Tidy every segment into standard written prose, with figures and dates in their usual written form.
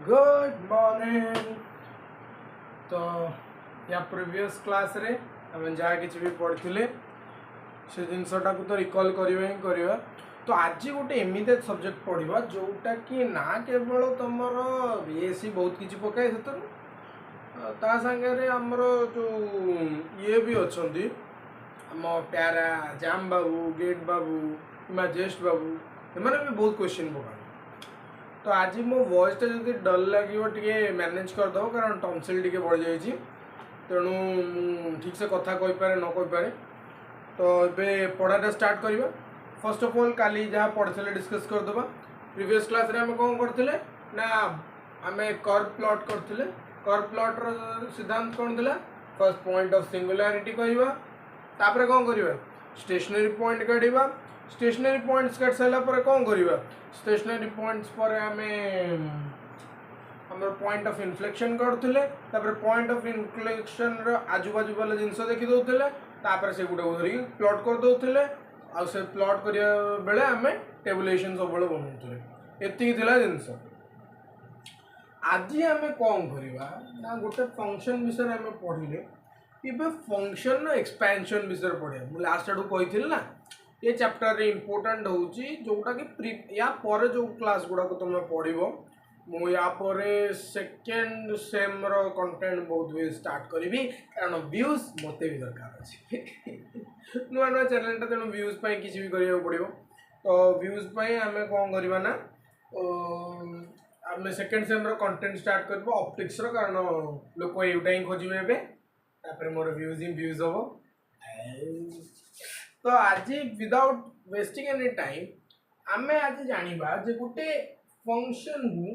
Good morning. तो या previous class रे आम जहाँ कि भी पढ़ी से जिनसटा को तो रिकॉल करवा ही करवा। तो आज गोटे एमती सब्जेक्ट पढ़ा जोटा कि ना केवल तुम बीएससी बहुत किसी पकाए ता सागर आमर जो ये भी अच्छा आम प्यारा जाम बाबू गेट बाबू कि जेस्ट बाबू एम भी बहुत क्वेश्चन पका। तो आज मो वॉइसटा जब डल लगे टे मैनेज करदेव कारण टनसिल टे बढ़ जाइए तेणु ठीक से कथा कहीपे न कहीपे। तो ये पढ़ाटा स्टार्ट करवा। फर्स्ट ऑफ ऑल काली जहाँ पढ़े डिस्कस करदे। प्रीवियस क्लास रे आम कौन करते ना आम कर्व प्लॉट करते। कर्व प्लॉट रो सिद्धांत कौन था फर्स्ट पॉइंट ऑफ सिंगुलारिटी कहवा तापर कौन करवा स्टेशनरी पॉइंट काढ़ा। स्टेशनरी पॉइंट्स काट सारा कौन करवा स्टेशनरी पॉइंट्स पर आम पॉइंट ऑफ इनफ्लेक्शन करते पॉइंट ऑफ इनफ्लेक्शन आजु बाजू वाला जिनस देखी दौले तापर से गुटा धरिकी प्लॉट कर दौले आ से प्लॉट करिया बेले आम टेबुलेशन सब बनाते एति जिनस। आज आम कौन करवा ना गोटे फंक्शन विषय आम पढ़ले इबे फंक्शन एक्सपेंशन विषय पढ़ा मुझे लास्ट आड़ कही ना ये चैप्टर रे इम्पोर्टेंट होची जोटा कि या पर जो क्लास गुड़ा को तुम पढ़ मु या सेकेंड सेम रो कंटेंट बहुत भी स्टार्ट करी कारण व्यूज मत भी दरकार अच्छे नुआ नुआ चैनलटा तेणु व्यूज किसी भी करा पड़ो। तो व्यूज आम कौन करवा ना आम सेकेंड सेम रो कंटेंट स्टार्ट कर ऑप्टिक्स रो कारण लोक यूटा ही खोजे मोर व्यूज ही व्यूज हम। तो आज विदाउट वेस्टिंग एनी टाइम आम आज जानिबा जे गोटे फंक्शन को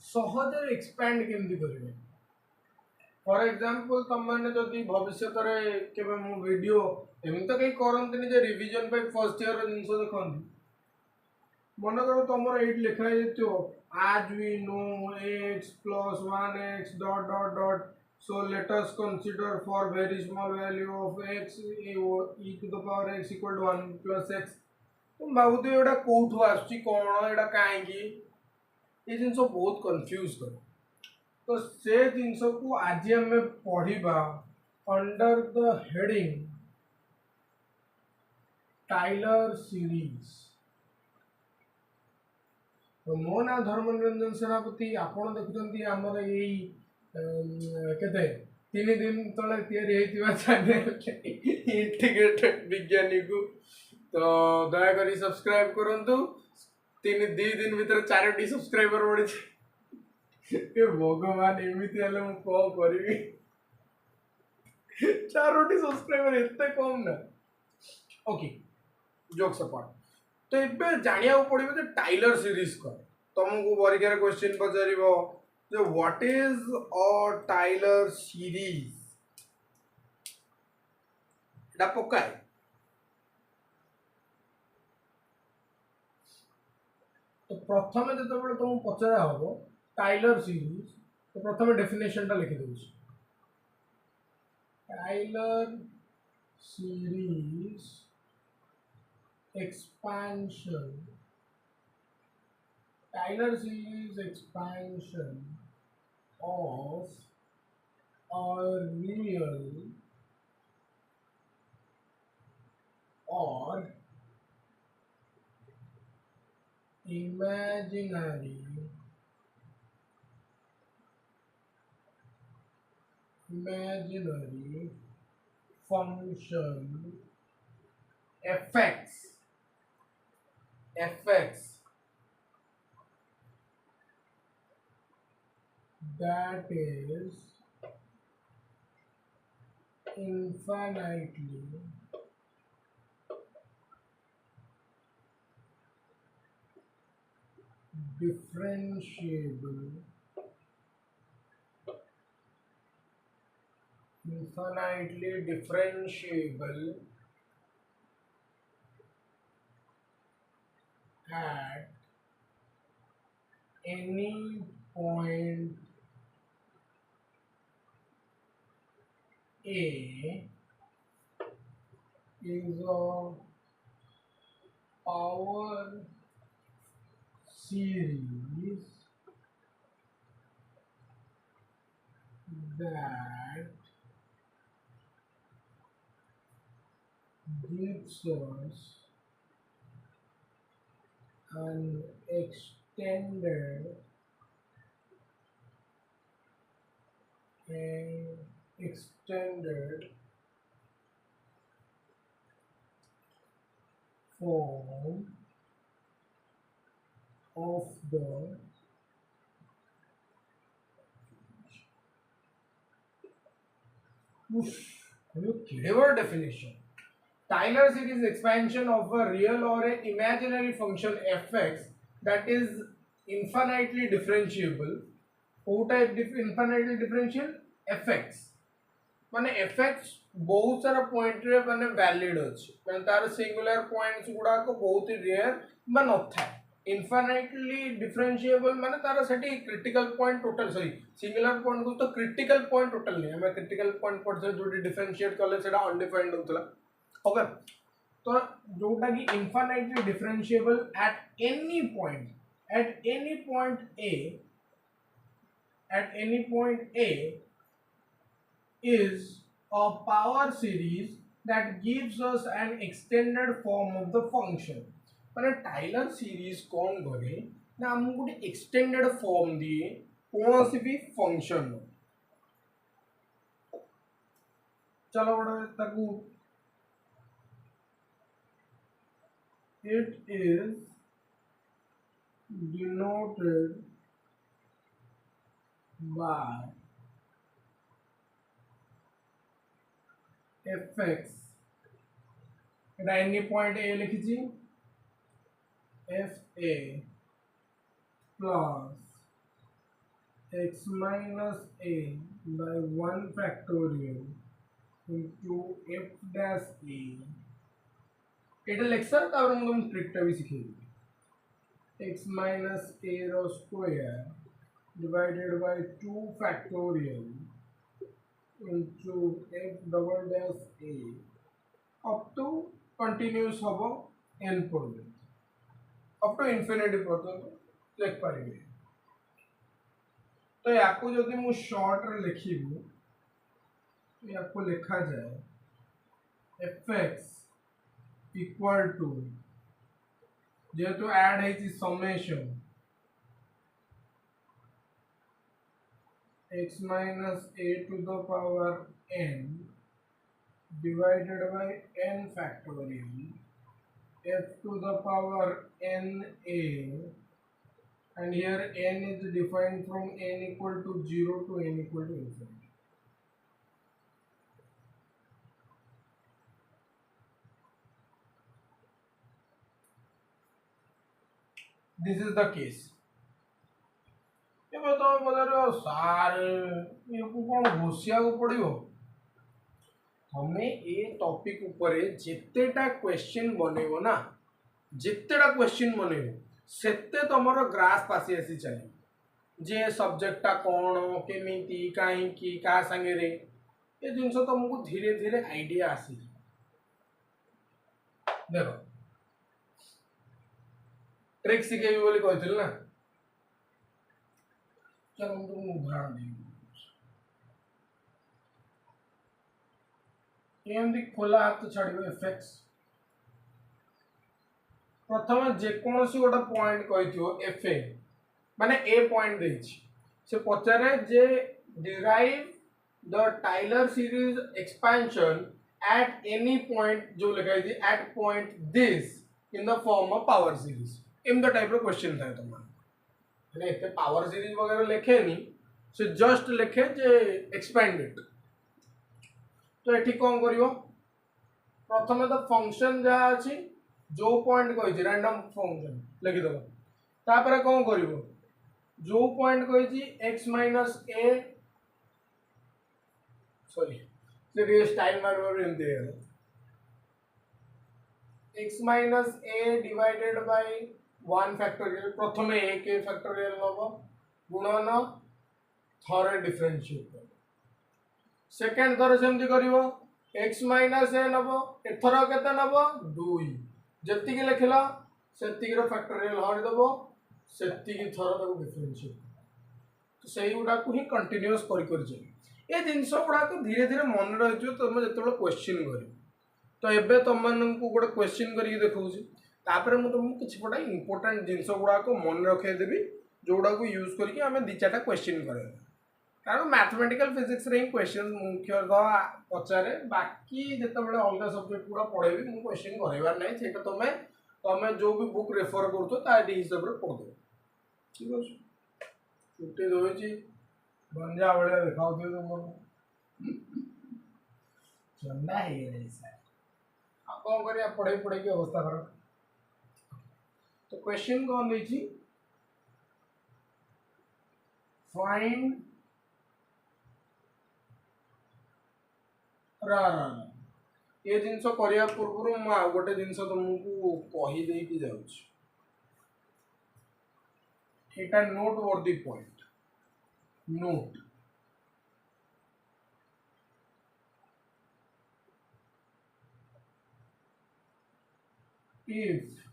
सहज एक्सपैंड केमती करेंगे। फॉर एग्जांपल तुम मैंने जदि भविष्य के मो वीडियो एमती तो कहीं करते जे रिवीजन पे फर्स्ट ईयर जिन देखते मन कर तुम ये लिखा आज we know x plus 1x dot dot dot so let us consider for very small value of x e to the power x equal to 1 plus x तुम भावुथ एटा कौटू आसुची कौन एटा कहीं ये जिन बहुत कंफ्यूज कर। तो से जिनस को आज आम पढ़ा under the heading Taylor series. तो मो ना धर्मनिरंजन सेनापति आपड़ देखुं आमर यही केते 3 दिन तले चैनल इंटीग्रेटेड विज्ञानी को तो दयाक सब्सक्राइब करूँ। 2 दिन भीतर 4टी सब्सक्राइबर बढ़ी भगवान एमती हेल्ले कौन करी 4टी सब्सक्राइबर एत कम ना। Okay jokes apart. तो ये जानिया पड़ो टाइलर सीरीज कौन तुमको परीक्षा क्वेश्चन पचार जो what is a Taylor series एटा पकाए। तो प्रथम जो तुम पचरा हम टाइलर सीरीज तो प्रथम डेफिनेशन टा लिखि दूँ Taylor series expansion Taylor series expansion of a real or imaginary function fx that is infinitely differentiable at any point A is a power series that gives us an extended form of the clever definition. Taylor series expansion of a real or an imaginary function fx that is infinitely differentiable. Who type infinitely differential? fx. माने fx बहुत सारा point रे माने valid अछि माने तार singular points गुडा को बहुत ही रेयर बा नथा इनफाइनाइटली डिफरेंशिएबल माने तार सेठी critical point total sorry singular point को तो क्रिटिकल पॉइंट टोटल नहीं हमें क्रिटिकल पॉइंट पढ़ते जोटी डिफरेंशिएट करले सेटा अनडिफाइंड होतला ओके तो जोटा की infinitely differentiable eight any point A is a power series that gives us an extended form of the function. पर टाइलर सीरीज कौन करे ना हमको गोटे एक्सटेंडेड फॉर्म दिए कौन सी भी फंक्शन चलो गोटे ताकू it is denoted by fx Etah any point A लिखिछि fa plus x minus a by 1 factorial into f dash a एटा लेक्चर तापर हम ट्रिक भी सीखेबे x minus a रो square divided by 2 factorial into f double dash a up to continuous होबो n पर्यंत up to infinity पर्यंत लिख पारिबे तो याको जदि मु शॉर्ट रे लिखिबो तो याको लिखा जाए fx equal to जेहेतु ऐड है summation x minus a to the power n divided by n factorial f to the power n a and here n is defined from n equal to 0 to n equal to infinity. This is the case. ये बताओ बदलो सार ये को कौन घोषिया को पड़ियो हमें ए टॉपिक ऊपर जितेटा क्वेश्चन बनेबो ना जितेटा क्वेश्चन बनेबो सेते तमरो ग्रास्प आसी आसी चली जे सब्जेक्टटा कोन केमिति काहे की का संगे रे ये जिंस तुमको धीरे धीरे आईडिया आसी देखो ट्रिक सिखेबी बोली कहथिल ना चलो हम तुमको उदाहरण देंगे एमती खोला हाथ छाड़ एफएक्स प्रथम जेकोसी गोटे पॉइंट कही एफ ए माने ए पॉइंट देछि से पचारे जे derive the Taylor series expansion at any point जो लिखा थी at point this in the form of power series in the type रो क्वेश्चन था तुम माने एते पावर सीरीज वगैरह लिखे नहीं से जस्ट लिखे जे एक्सपेंडेड तो एठी कौन करियो प्रथम तो फंक्शन जहाँ अच्छी जो पॉइंट कही रैंडम फंक्शन लिखि दबो तापर कौन करिवो जो पॉइंट कही x माइनस a सॉरी से स्टाइल मारबो एमते x minus a divided by 1 factorial प्रथम a के फैक्टोरियल नबो गुणन थरे डिफरेंशिएट सेकंड थर सेमती करिवो x माइनस a नबो एथर केते नबो 2 जति के लिखला सेति के फैक्टोरियल हरि दबो सेति की थर तक डिफरेंशिएट तो सही गुडा को ही कंटीन्यूअस करि जे ये जिनस गुड़ाक धीरे धीरे मन रही तुम जो क्वेश्चन कर तो एबे तुम को गोटे क्वेश्चन करके देखा तापर मुझे तुमको किसी गोटे इंपोर्टाट जिनस गुड़ाक मन रखदेवी जोड़ा को यूज करके आम दी चार्टा क्वेश्चन कर कारण मैथमेटिकल फिजिक्स रे क्वेश्चन मुख्यतः पचारे बाकी जिते अलग सब्जेक्ट गुड़ा पढ़ेबी मुझे क्वेश्चन करार ना से तुम्हें तुम जो भी बुक रेफर कर हिसाब से पढ़ दो ठीक अच्छे छुट्टी दौची गंजा भाया देखा तुम चंदा है सर आ कौन कर पढ़े पढ़े की अवस्था खराब तो क्वेश्चन कौन देखी फाइंड ये जिनस करने पूर्व मुझे गोटे जिनस तुमको कहीदे जाऊँ नोट वर्दी point note if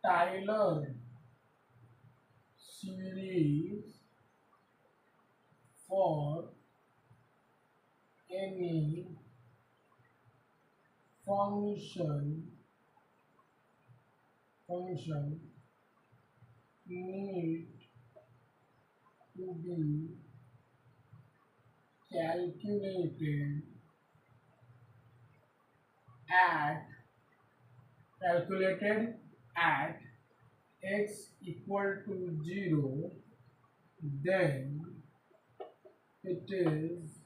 Taylor series for any function need to be calculated at x equal to 0, then it is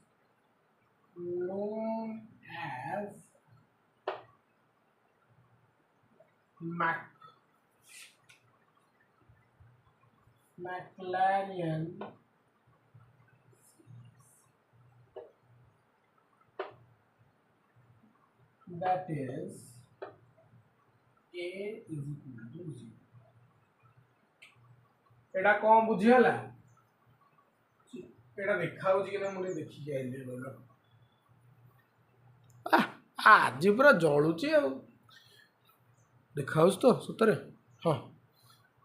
known as Maclaurin that is a is equal to 0 एटा कौन बुझीगला एटा देखा कि ना मुझे देखी आइले बोलो आज पूरा जलुची आ देखा तो सतरे हाँ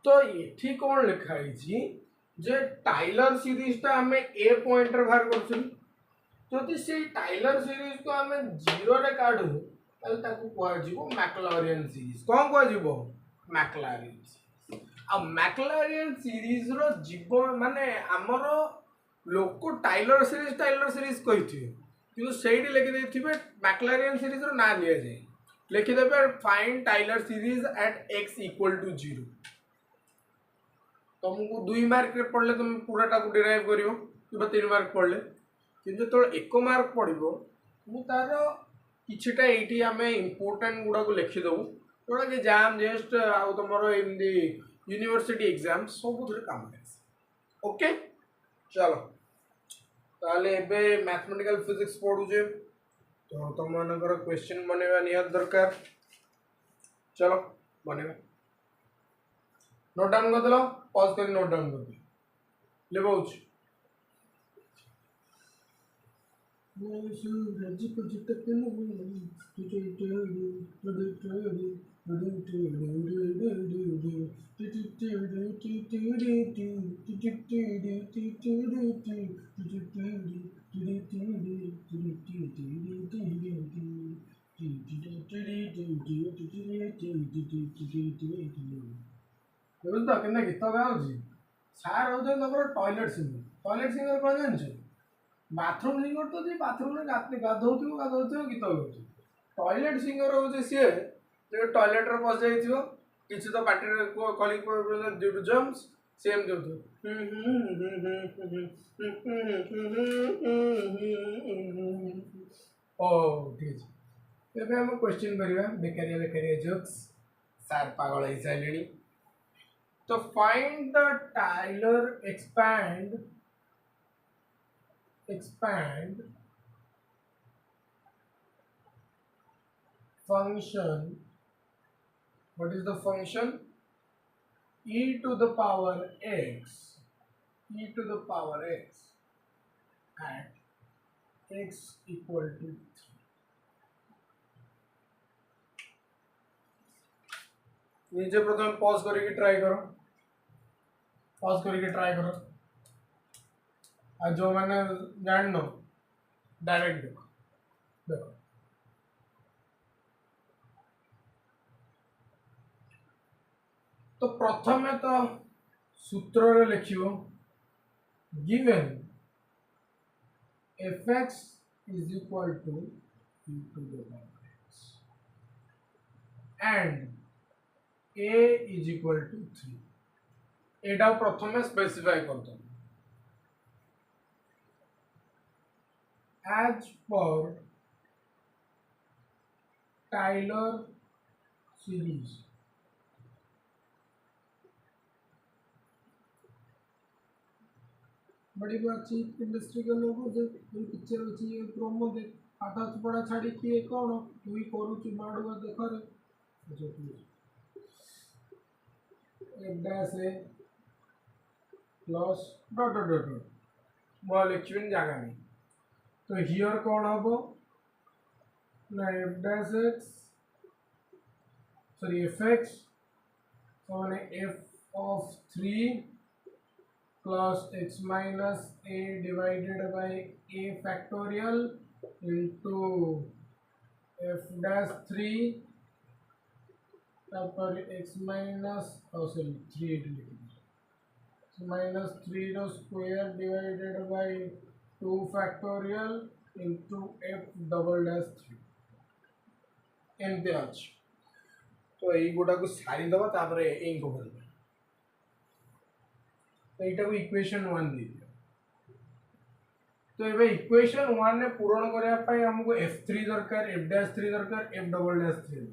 तो ये कौन लिखाई जे टाइलर सीरीज टा आम ए पॉइंट बाहर कर से टाइलर सीरीज को आम 0 रे काढू मैक्लॉरियन सीरीज कौन कह मैक्लॉरियन आ मैक्लॉरियन सीरीज रो जीव माने आमर लोक टाइलर सीरीज कही कि सही लिखिदे मैक्लॉरियन सीरीज रो ना लिया जाए लिखिदे find Taylor series at x equal to 0 तुमको 2 मार्क रे पढ़ले तुम पूराटा को डिराइव करियो कि 3 मार्क पढ़ले किंतु तो 1 मार्क पड़िबो मु तार किछटा एठी आमे इंपोर्टेंट गुडा को लिखि दउ जोड़ा कि जाम जस्ट आ तुमरो एमदी यूनिवर्सिटी एग्जाम सब थरे काम करे ओके चलो ताले एबे मैथमेटिकल फिजिक्स पढु जे तो तुम मानकर क्वेश्चन बनेवा नियत दरकार चलो बनेवा नोट डाउन कर दलो पॉज कर नोट डाउन कर दे ले बहुच सूरज को झटकन के गीत गाँव सार हो टॉयलेट सिंगर कौन जान बाथरूम सिंगर तो जी बाथरूम में गाधो गीत गाँव टॉयलेट सिंगर हूँ सी जो टॉयलेट रे पस जाइए किसी तो पार्टी कलिंग जम्स सेम दे ओ ठीक है एबे हम क्वेश्चन करबा बेकारिया जोक्स सार पागल हो साइलेनी तो find the Taylor expand function. What is the function? E to the power x at x equal to 3. नीचे प्रथम पॉज करके ट्राई करो आ जो मैंने जान नो डायरेक्ट देखो देखो तो प्रथम तो सूत्र रे लिखियो given fx is equal to e to the power x and a is equal to 3 एटा प्रथम स्पेसिफाई कर दो as per Taylor series बड़ी बात ची इंडस्ट्री के लोगों से ये पिक्चर अच्छी ये प्रोमो दे आटा पड़ा छाड़ी किए कौन तू करू ची माडुआ देखो रे अच्छा ठीक एक डैश है प्लस डॉट डॉट डॉट मोर लिखिन जागा नहीं तो हियर कौन हबो ना f dash x sorry fx तो माने f of 3 plus x minus a divided by a factorial into f dash 3 तापर x minus sorry 3 minus 3 row square divided by 2 factorial into f double dash 3 एमती अछि तो एई गोटा को सारी दबा तापर एई को करबा तो एटा को इक्वेशन 1 दी तो एबे इक्वेशन 1 ने पूर्ण करया पई हमको f3 दरकार f dash 3 दरकार f double dash 3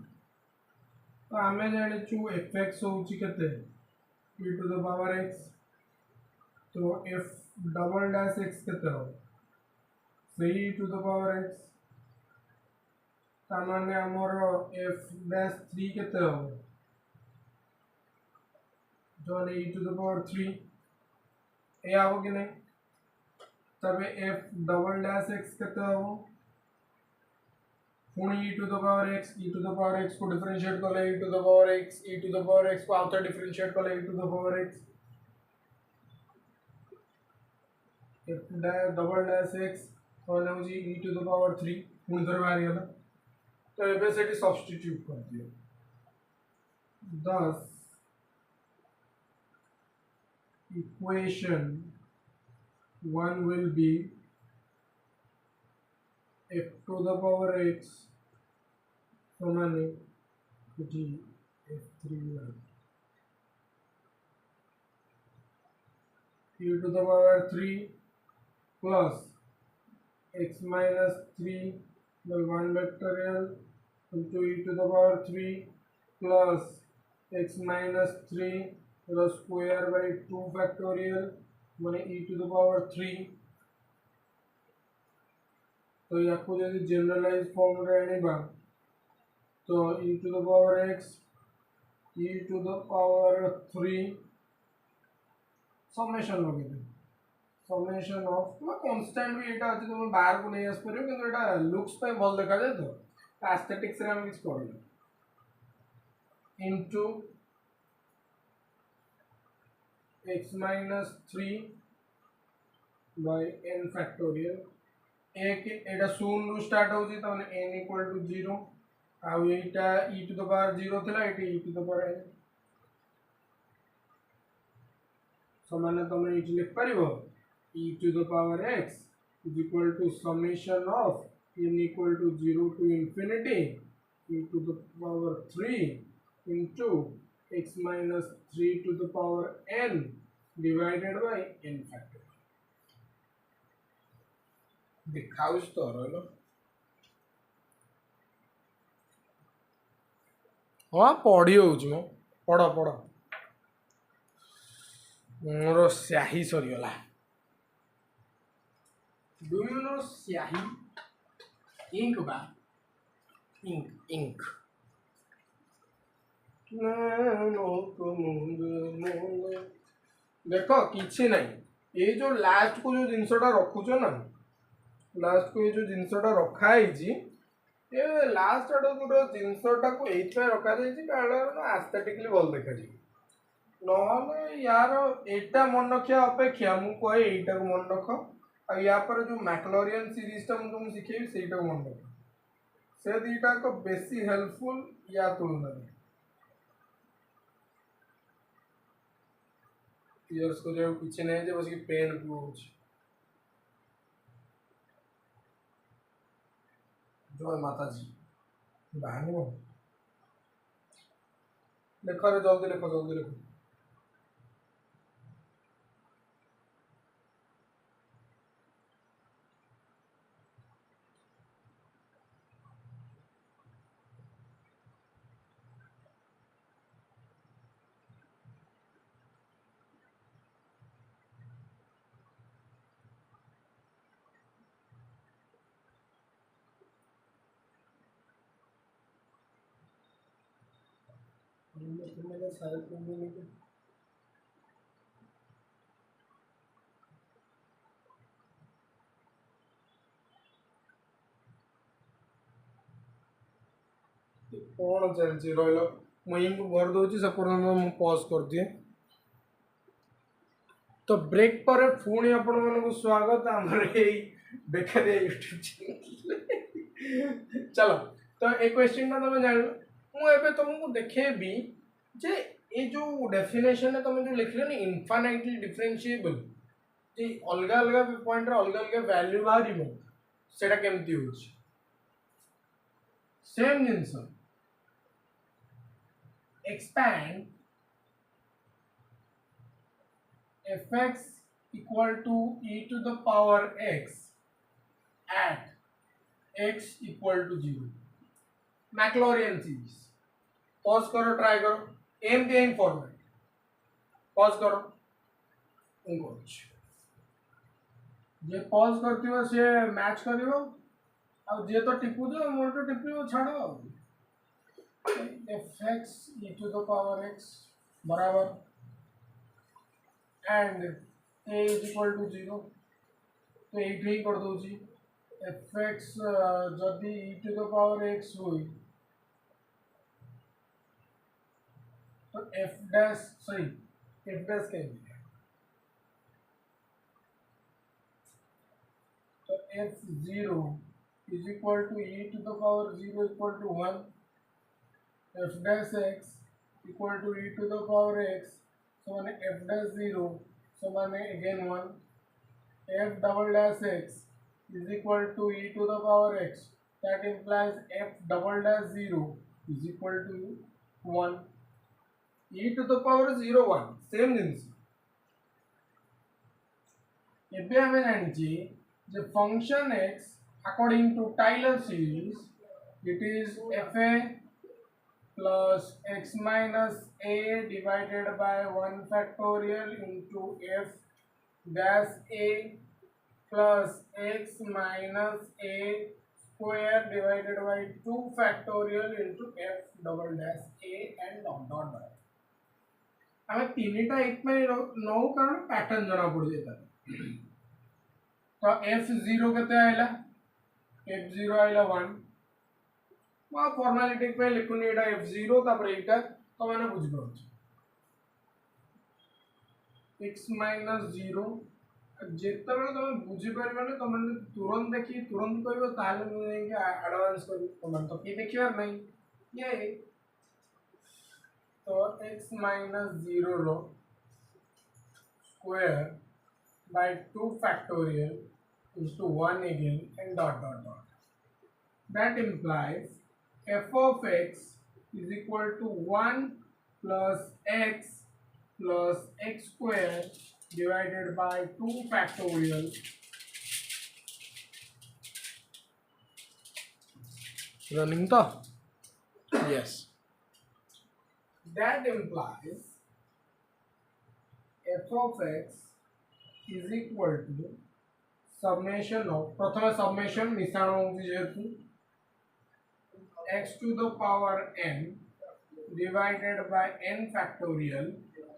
तो आमे जानि छु fx होउची केते e to the power x तो f double dash x केते हो से e to the power x तामाने हमर f dash 3 केते हो जो e to the power 3 ए आओ कि नहीं तबे f डबल डैश x केते हो पुणी e to the power x को डिफरेंशिएट करले e to the power x को आउटर डिफरेंशिएट करले e to the power x f double dash x होने हो जी e to the power 3 पुणी थर बाहर गला तो एबे सेठी सब्स्टिट्यूट कर दियो 10 equation 1 will be f to the power x समान जी f3 e to the power 3 plus x minus 3 by 1 factorial into e to the power 3 plus x minus 3 the square by 2 factorial माने e to the power 3 तो याको यदि generalise form रे आनिबा तो e to the power x e to the power 3 summation लगे summation of तो constant भी एटा अछि तुम बाहर को नहीं आस परियो किंतु एटा लुक्स पे भल देखा जाय तो एस्थेटिक्स रे हम किछ करू into x minus 3 by n factorial एक एटा शून्य रु स्टार्ट होची त माने n equal to 0 uh Etah e to the power 0 थिला eighty e to the power n समान तमे एटी लिख परिबो e to the power x is equal to summation of n equal to 0 to infinity e to the power 3 into x minus 3 to the power n divided by n factor दिखाउस तो रहलो हां पढ़ी होउछ मो पढ़ पढ़ मोर स्याही सरी गला डू यू नो स्याही इंक बा इंक देख किसी ना ये जो लास्ट को जो जिनसटा रखुच ना लास्ट को ये जो जिनसटा रखाई ये लास्ट आड़ जो जिनसटा को ये रखा कारण आस्थेटिकली भल देखा ना यार एटा मन रखा अपेक्षा मुझे कहे यटा को मन रख आ या पर जो मैक्लोरियन सीरीज टा तुमको सिखेबी सेटा मन रख से दीटा को बेसी हेल्पफुल या तुलना में क्लियर्स को जो पीछे नहीं जे बस की पेन को जय माता जी बाहर लिखो रे जल्दी लिखो मैंने सारे कौन चलती रहा मुझे भर दूसरी से पॉज कर दिए तो ब्रेक पर पुणी आपण मन स्वागत आमर बेकारिया यूट्यूब चैनल चलो तो ये क्वेश्चन ना तुम जान मुझे तुमको देखेबी जे ये जो डेफिनेशन है तुम जो लिखले ना इनफाइनाइटली डिफरेंशिएबल जे अलग अलग पॉइंट रे अलग अलग वैल्यू बाहर सेटा केमती होची same jeans expand fx equal to e to the power x at x equal to 0 Maclaurin series pause करो ट्राई करो एम के एम फॉर्मेट पॉज करो उनको जे पॉज करती हो से मैच करिवो आ जे तो टिपु दो मोर तो टिपियो छाड़ो fx e to the power x बराबर and a is equal to 0 तो ये ही कर दो जी fx जदि e to the power x हुई तो f dash सही f dash कह दिया तो f0 is equal to e to the power 0 equal to 1 f dash x equal to e to the power x so माने f dash 0 so माने again 1 f double dash x is equal to e to the power x that implies f double dash 0 is equal to 1 e to the power 0 1 same things ଏବେ ଆମେ ଜାଣିଛି ଯେ function x according to Taylor series it is fa plus x minus a divided by 1 factorial into f dash a plus x minus a square divided by 2 factorial into f double dash a and dot dot dot हमें तीनटा एक में नौ कारण pattern जना पड़ जाता तो f0 केते आइला f0 आइला 1 मा फॉर्मेलिटी पे लिखुनी एटा f0 तापर एटा तो माने बुझ पाउछ x - 0 जेतबे तुम बुझी परबे तुम तुरंत देखि तुरंत कहबो ताले मुझे एडवांस कर तुम तो की देखियार नहीं ये तो x - 0 रो square by 2 factorial into 1 again and dot dot dot that implies f of x is equal to 1 plus x square divided by 2 factorial running the yes that implies f of x is equal to summation of प्रथम summation मिश्रण होगी जेतु x to the power n divided by n factorial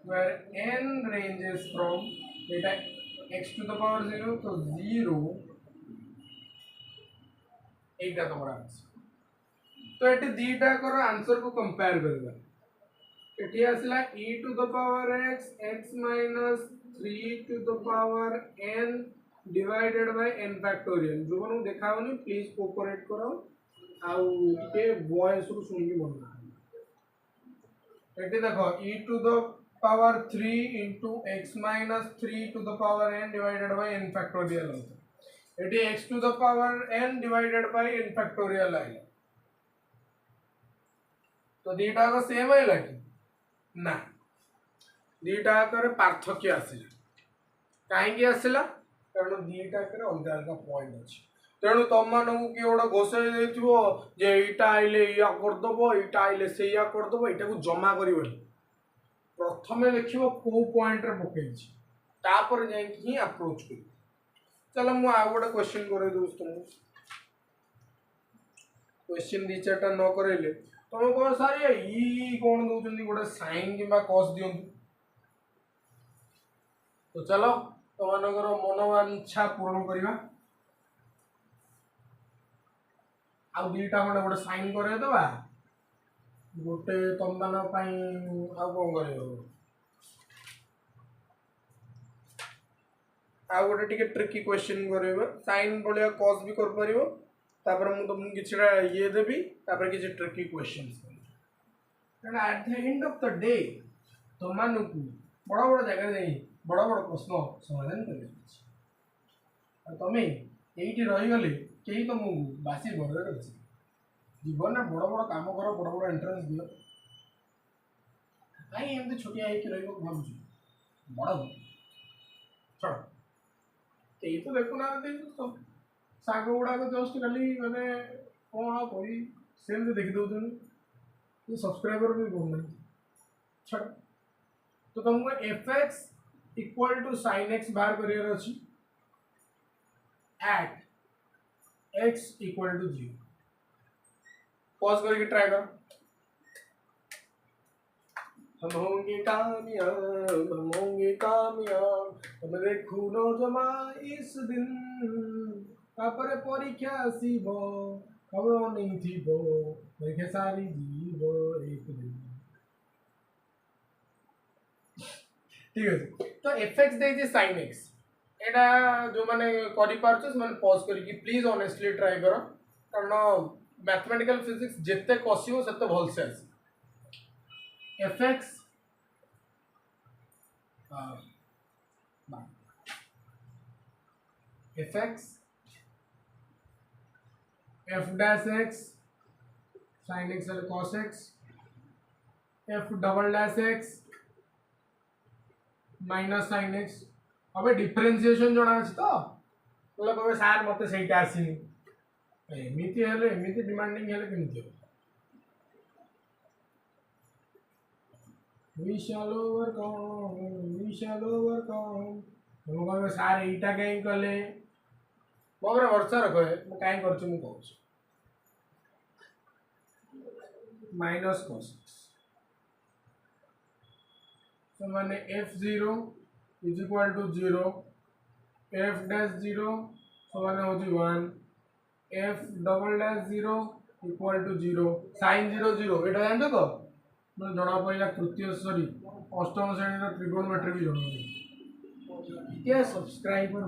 where n ranges from beta x to the power 0 तो 0 एटा तमरा तो eighty दीटा कर answer को compare करबा eighty आसला e to the power x x minus 3 to the power n divided by n factorial जो को देखावनी please cooperate करो आउ के वॉइस रु सुनिकी बोलना एटी देखो e to the power 3 into x minus 3 to the power n divided by n factorial eighty x to the power n divided by n factorial आइला तो दीटा को सेम आइला कि ना दीटा करे पार्थक्य आसिला काहेकि आसिला कारण दीटा करे अलग अलग पॉइंट अछि तेणु तुम मानू कि गोटे घोषाई देथिबो जे एटा आइले या करदबो एटा आइले सेया करदबो एटा को जमा करिवो प्रथमे देखिबो को पॉइंट रे पकेछि तापर जाय कि अप्रोच करी चलो मु आ गोटे क्वेश्चन करे दोस्त तुमको क्वेश्चन दी चारटा न करैले तुम कह सारे ई कोन दोचंदी गोटे साइन किबा cos दियंतु तो चलो तुमनकर मनोवांछा पूर्ण करिवा आ दीटा खंडे गोटे साइन करे दबा गोटे तुम मान पई आ कोन करियो आ गोटे टिके ट्रिकी क्वेश्चन करेबो साइन बलिया cos भी कर परिबो तापर मु तुमको किछड़ा ये देबी तापर किछ tricky questions and at the end of the day तुम मानकू बड़ बड़ जगह नहीं बड़ बड़ प्रश्न समाधान कर तमें यही रही गले कहीं तुमको बासी घर अच्छे जीवन में बड़ बड़ काम कर बड़ बड़ एंट्रेंस दियो कहीं एमती छोटिया हो भावुँ बड़ छोड़ कई तो देखुना साग गुड़ाक जस्ट खाली मैंने कौन करी सेम देखी दौन सब्सक्राइबर भी बोलना छोड़ तो तुमको F equal to sin x बाहर करियर अछि एट x इक्वल टू 0 पॉज करके ट्राई करो हम होंगे कामयाब हम देखू नो जमा इस दिन तापर परीक्षा आसीबो खबर नहीं थीबो देखे सारी जीवो एक दिन ठीक है तो fx दे जे sin x एटा जो माने करि पारछस माने पॉज करके प्लीज ऑनेस्टली ट्राई करो कारण मैथमेटिकल फिजिक्स जिते कसियो सेते भल से आसी fx fx f dash x sin x और cos x f double dash x minus sin x अबे डिफरेंशिएशन जोड़ा अछि तो मतलब कबे सार मते सेटा आसीनी एमिति हेले एमिति डिमांडिंग हेले केमिति हो we shall overcome हम कबे सार एटा कहीं कले मोगरा वर्षा रखो मु काई करछु मु कहू माइनस cos x तो माने f0 is equal to 0 f dash 0 so माने होची 1 f double dash 0 equal to 0 sin 0 0 एटा जानतो तो मैं जणा पहिला तृतीय सॉरी अष्टम श्रेणी रा ट्रिगोनोमेट्री भी जणो क्या subscriber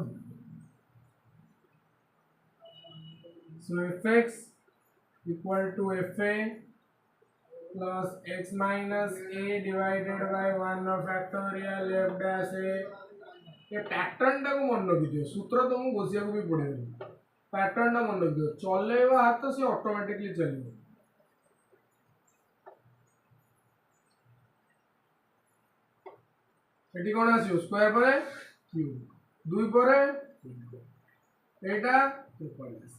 so fx equal to fa plus x minus a divided by 1 factorial f dash a ये पैटर्न टा को मन रखि दियो सूत्र तुमको घोषिया को भी पड़ेगा पैटर्न टा मन रखि दियो चलेबा हाथ से ऑटोमेटिकली चलिबो एटी कोन आसीओ स्क्वायर परे क्यूब 2 परे एटा ट्रिपल एस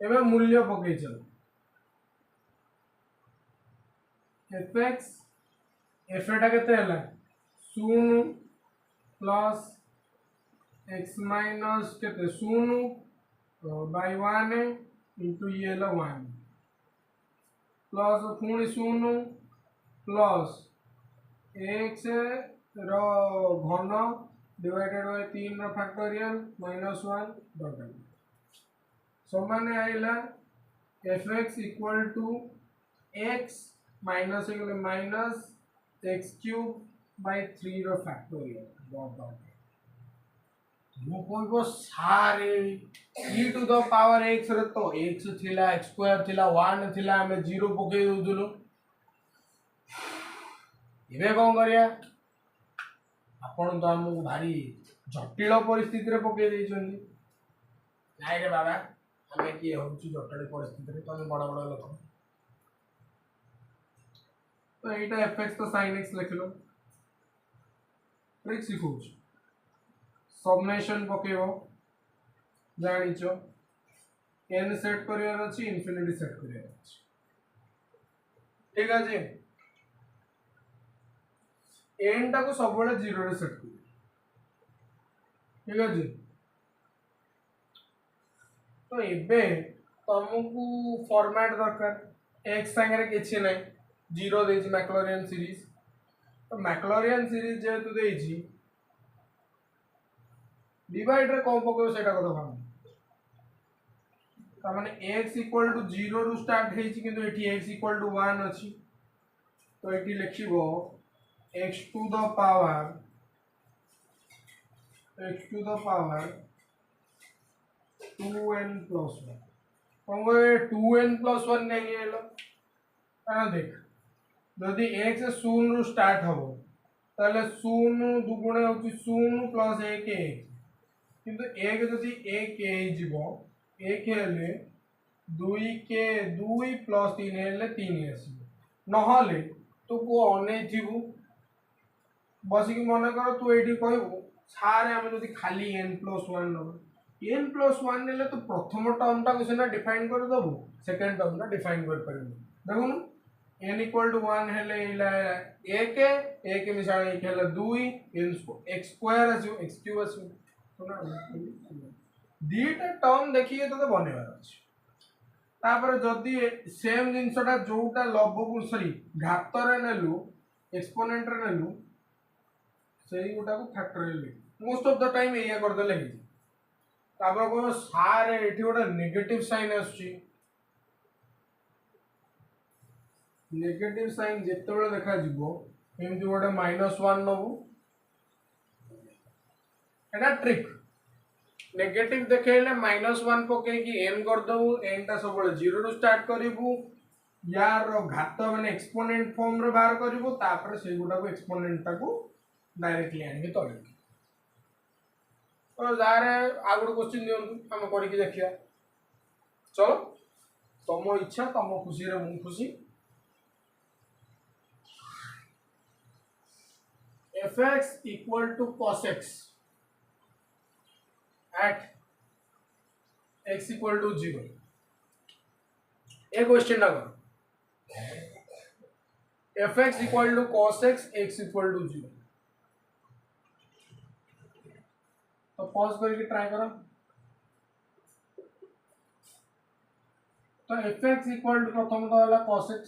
एबे मूल्य पकई चल fx f एटा केते हला 0 प्लस x माइनस केते 0 बाय 1 इनटू ये ला 1 प्लस पुणी 0 प्लस x रो घन डिवाइडेड बाय 3 रो फैक्टोरियल माइनस 1 डॉट समान आइला fx equal to x minus minus x cube by 3 रो फैक्टोरियल डॉट डॉट ମୁଁ କହିବ ସାରେ e to the power x ରେ ତ x ଥିଲା x ସ୍କ୍ୱାର ଥିଲା 1 ଥିଲା ଆମେ 0 ପକେଇ ଦଉଥିଲୁ। ଏବେ କଣ କରିବା? ଆପଣ ତ ଆମକୁ ଭାରି ଜଟିଳ ପରିସ୍ଥିତିରେ ପକେଇ ଦେଇଛନ୍ତି। ନାଇଁ ରେ ବାବା, ଆମେ କିଏ ହଉଛି ଜଟିଳ ପରିସ୍ଥିତିରେ? ତମେ ବଡ଼ ବଡ଼ ଲୋକ। ତ এইটা fx ତ sin x ଲେଖିଲ। ट्रिक ଶିଖଉଛି। सबमेशन पकेइबो जानिचो n सेट करियर अछि इन्फिनिटी सेट करियर अछि। ठीक अछि। n टा को सब बेले 0 रे सेट करियो। ठीक अछि। तो एबे तुमको फॉर्मेट दरकार x संगे किछि नै 0 देछि मैक्लॉरियन सीरीज। तो मैक्लॉरियन सीरीज जेतु देछि डिवाइड रे कोन पकेबो सेटा कथा भाब। त माने x इक्वल टू 0 रु स्टार्ट हेछि किंतु एठी x इक्वल टू 1 अछि। तो एठी लिखिबो x to the power 2n plus 1 कौन 2n plus 1 नहीं है लो। देख जदि x शून्य रु स्टार्ट हबो ताले शून्य दुगुणे होची शून्य प्लस 1 1 किंतु 1 जदि 1 हे जिवो 1 हेले 2 के 2 प्लस 3 हेले 3 आसीबो नहले तू को अने जीवु बसी की मन कर तू एठी कहबो सारे हम जदि खाली n plus 1 न n plus 1 नेले तो प्रथम टर्म टा को सेना डिफाइन कर दबो सेकंड टर्म टा डिफाइन कर परबो। देखुन n इक्वल टू 1 हेले इला 1 1 मिसाल 1 हेले 2 n x स्क्वायर आसो x क्यूब आसो सुना दीटा टर्म देखिए तो बनेबार अछि। तापर जदि सेम जिंसटा जोटा लबको सॉरी घात रे नेलु एक्सपोनेंट रे नेलु सेही गोटा को फैक्टोरियल ले मोस्ट ऑफ द टाइम एया कर देले हे। तापर को सारे एठी गोटा नेगेटिव साइन आछी नेगेटिव साइन जेतेबेले देखा जिवो एमति गोटा -1 नबु एटा ट्रिक नेगेटिव देखेले -1 पके कि n कर दउ n ता सब 0 रु स्टार्ट करिवु यार घात माने एक्सपोनेंट फॉर्म रे बाहर करिवु तापर से गोटा को एक्सपोनेंट ता को डायरेक्टली आनि तले। तो जारे आगुड क्वेश्चन दियंतु हम करि के देखिया। चलो तम इच्छा तम खुशी रे मु खुशी। fx equal to cos x at x equal to 0 A question ना करो fx equal to cos x x equal to 0 तो पॉज करके ट्राई करो। तो fx equal to प्रथम तो वाला cos x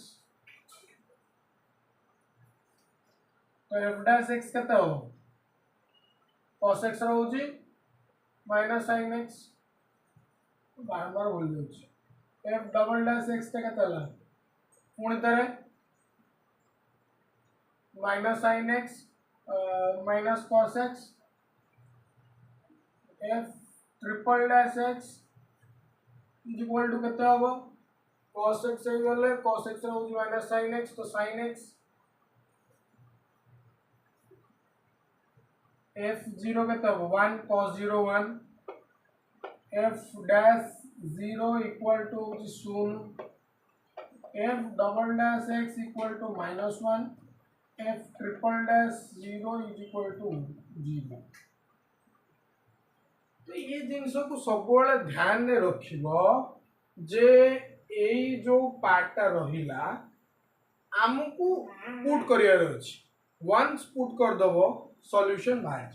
तो f dash x केते हो cos x रहउची माइनस sin x बार बार बोल देउची f डबल डैश x केते होला पुणी तरे minus sin x minus cos x f triple dash x equal to केते होबो cos x से गले cos x रहउची माइनस sin x तो sin x f0 केते होबो 1 cos 0 1 f dash 0 equal to 0 f double dash x equal to -1 f triple dash 0 is equal to 0। तो ये जिनस को सब बेले ध्यान रे रखिबो जे एई जो पार्टटा रहिला हमकु पुट करियर अछि वंस पुट कर दबो सॉल्यूशन बाहर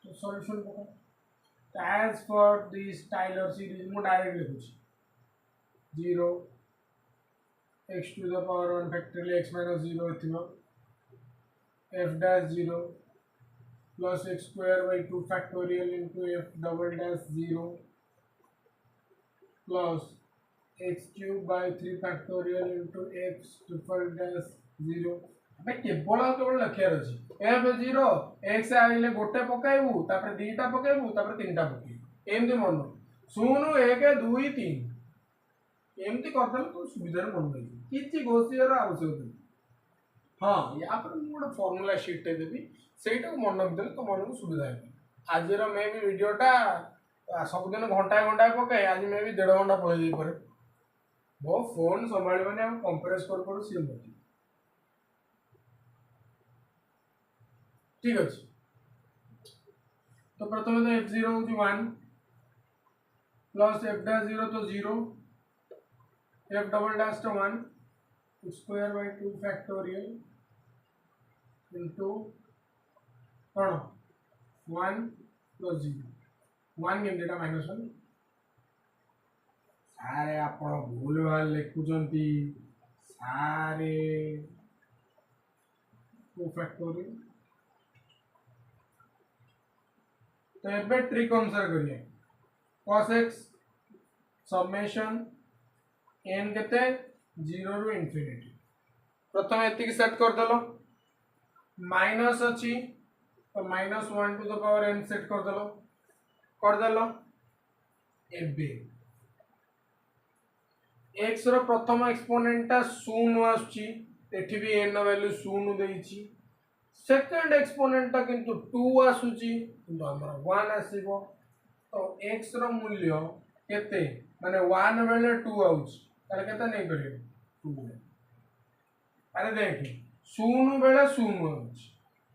तो सॉल्यूशन को as for this Taylor series मु direct लिखुछि 0 x to the power 1 factorial x minus 0 इथिनो f dash 0 plus x square by 2 factorial into f double dash 0 plus x cube by 3 factorial into x triple dash 0 भाई केवल केवल लिखार अच्छी f0 x आइले गोटे पकाइबू तापर दीटा पकाइबू तापर तीनटा पकाइबू एमती मन 0 1 2 3 एमती करदेल तो सुविधा मन रही किसी घोषियार आवश्यकता नहीं। हाँ या पर मुझे गोटे फर्मूला शीट देवी सेटा को मन रखिदेले तो मन को सुविधा है। आज मे भी वीडियोटा सबुदिन घंटा घंटा पकाए आज मे भी 1.5 घंटा पड़े जाए मो फोन संभाल कंप्रेस कर सी मत ठीक अच्छे। तो प्रथम तो f0 हूँ 1 प्लस f डैश 0 तो 0 f डबल डैश तो 1 स्क्वायर बाय 2 फैक्टोरियल इंटू कौन 1 प्लस 0 1 केमती माइनस 1 सारे आप भूल भाल लिखुंट सारे 2 फैक्टोरियल। तो ये ट्रिक अनुसार करिए cos x समेशन n केते 0 रु इनफिनिटी प्रथम एतिक सेट कर देलो माइनस अछि तो minus 1 to the power n set कर देलो एबे x रो प्रथम एक्सपोनेंट ता 0 आछि एठी भी n वैल्यू 0 देइछि सेकंड एक्सपोनेंट ता किंतु 2 आसुची किंतु हमरा 1 आसीबो तो x रो मूल्य केते माने 1 बेले 2 आउछ ताले केते नै करियो 2 अरे देख 0 बेले 0 आउछ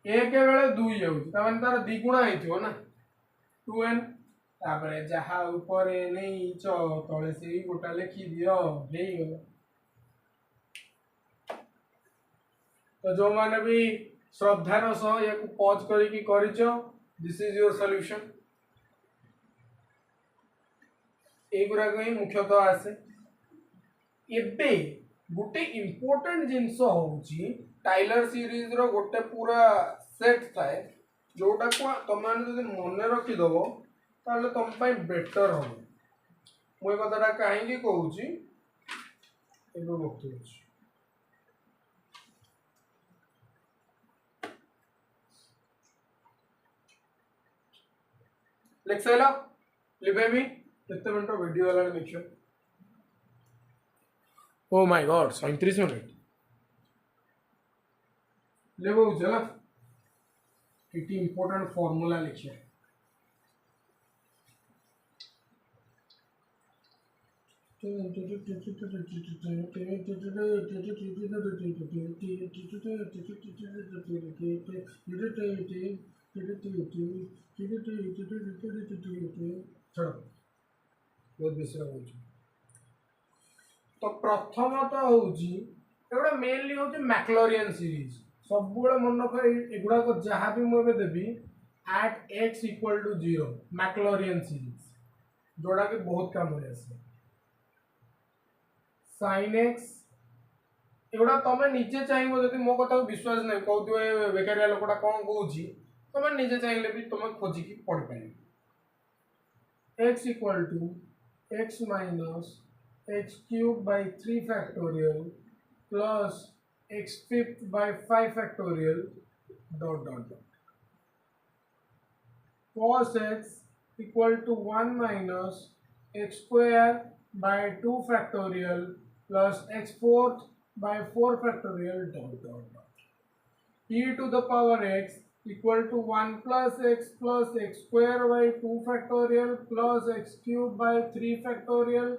1 बेले 2 आउछ त माने तार द्विगुण आइथिबो ना 2n तापरे जहा ऊपर नै च तळे सेही गोटा लिखि दियो हेई गेलो। तो जो माने भी श्रद्धार सह या पॉज करिकी करिचो दिस इज योर सॉल्यूशन एगुरा ही मुख्यतः आसे एबे गोटे इंपोर्टेंट जिनस होउची टाइलर सीरीज रो गोटे पूरा सेट थाए जोटा को तुम माने जदि मन रखि दबो ताले तुम पई बेटर हो मु ए कथाटा काहे की कहूची एबे बक्तुची लिखसेला लिबे भी कितने मिनट वीडियो वाला देखियो ओ माय गॉड 37 मिनट लेबो चला किटी इंपोर्टेंट फार्मूला लिखिए छोड़ो बहुत बेसी होउची तो प्रथम तो होउची एगुडा मेनली होउची मैक्लॉरियन सीरीज सब बेले मन रख एगुडा को जहां भी मु देबी at x equal to 0 Maclaurin series जोड़ा के बहुत काम होय आसे sin x एगुडा तमे निजे चाहिबो जदि मो कथा विश्वास नै कहउतबे बेकारिया लोकटा कोन कहउची तमे निजे चाहिले भी तमे खोजी की पढ़ पाइबे x equal to x minus x cube by 3 factorial plus x fifth by 5 factorial dot dot dot cos x equal to 1 minus x square by 2 factorial plus x fourth by 4 factorial dot dot dot e to the power x equal to 1 plus x square by 2 factorial plus x cube by 3 factorial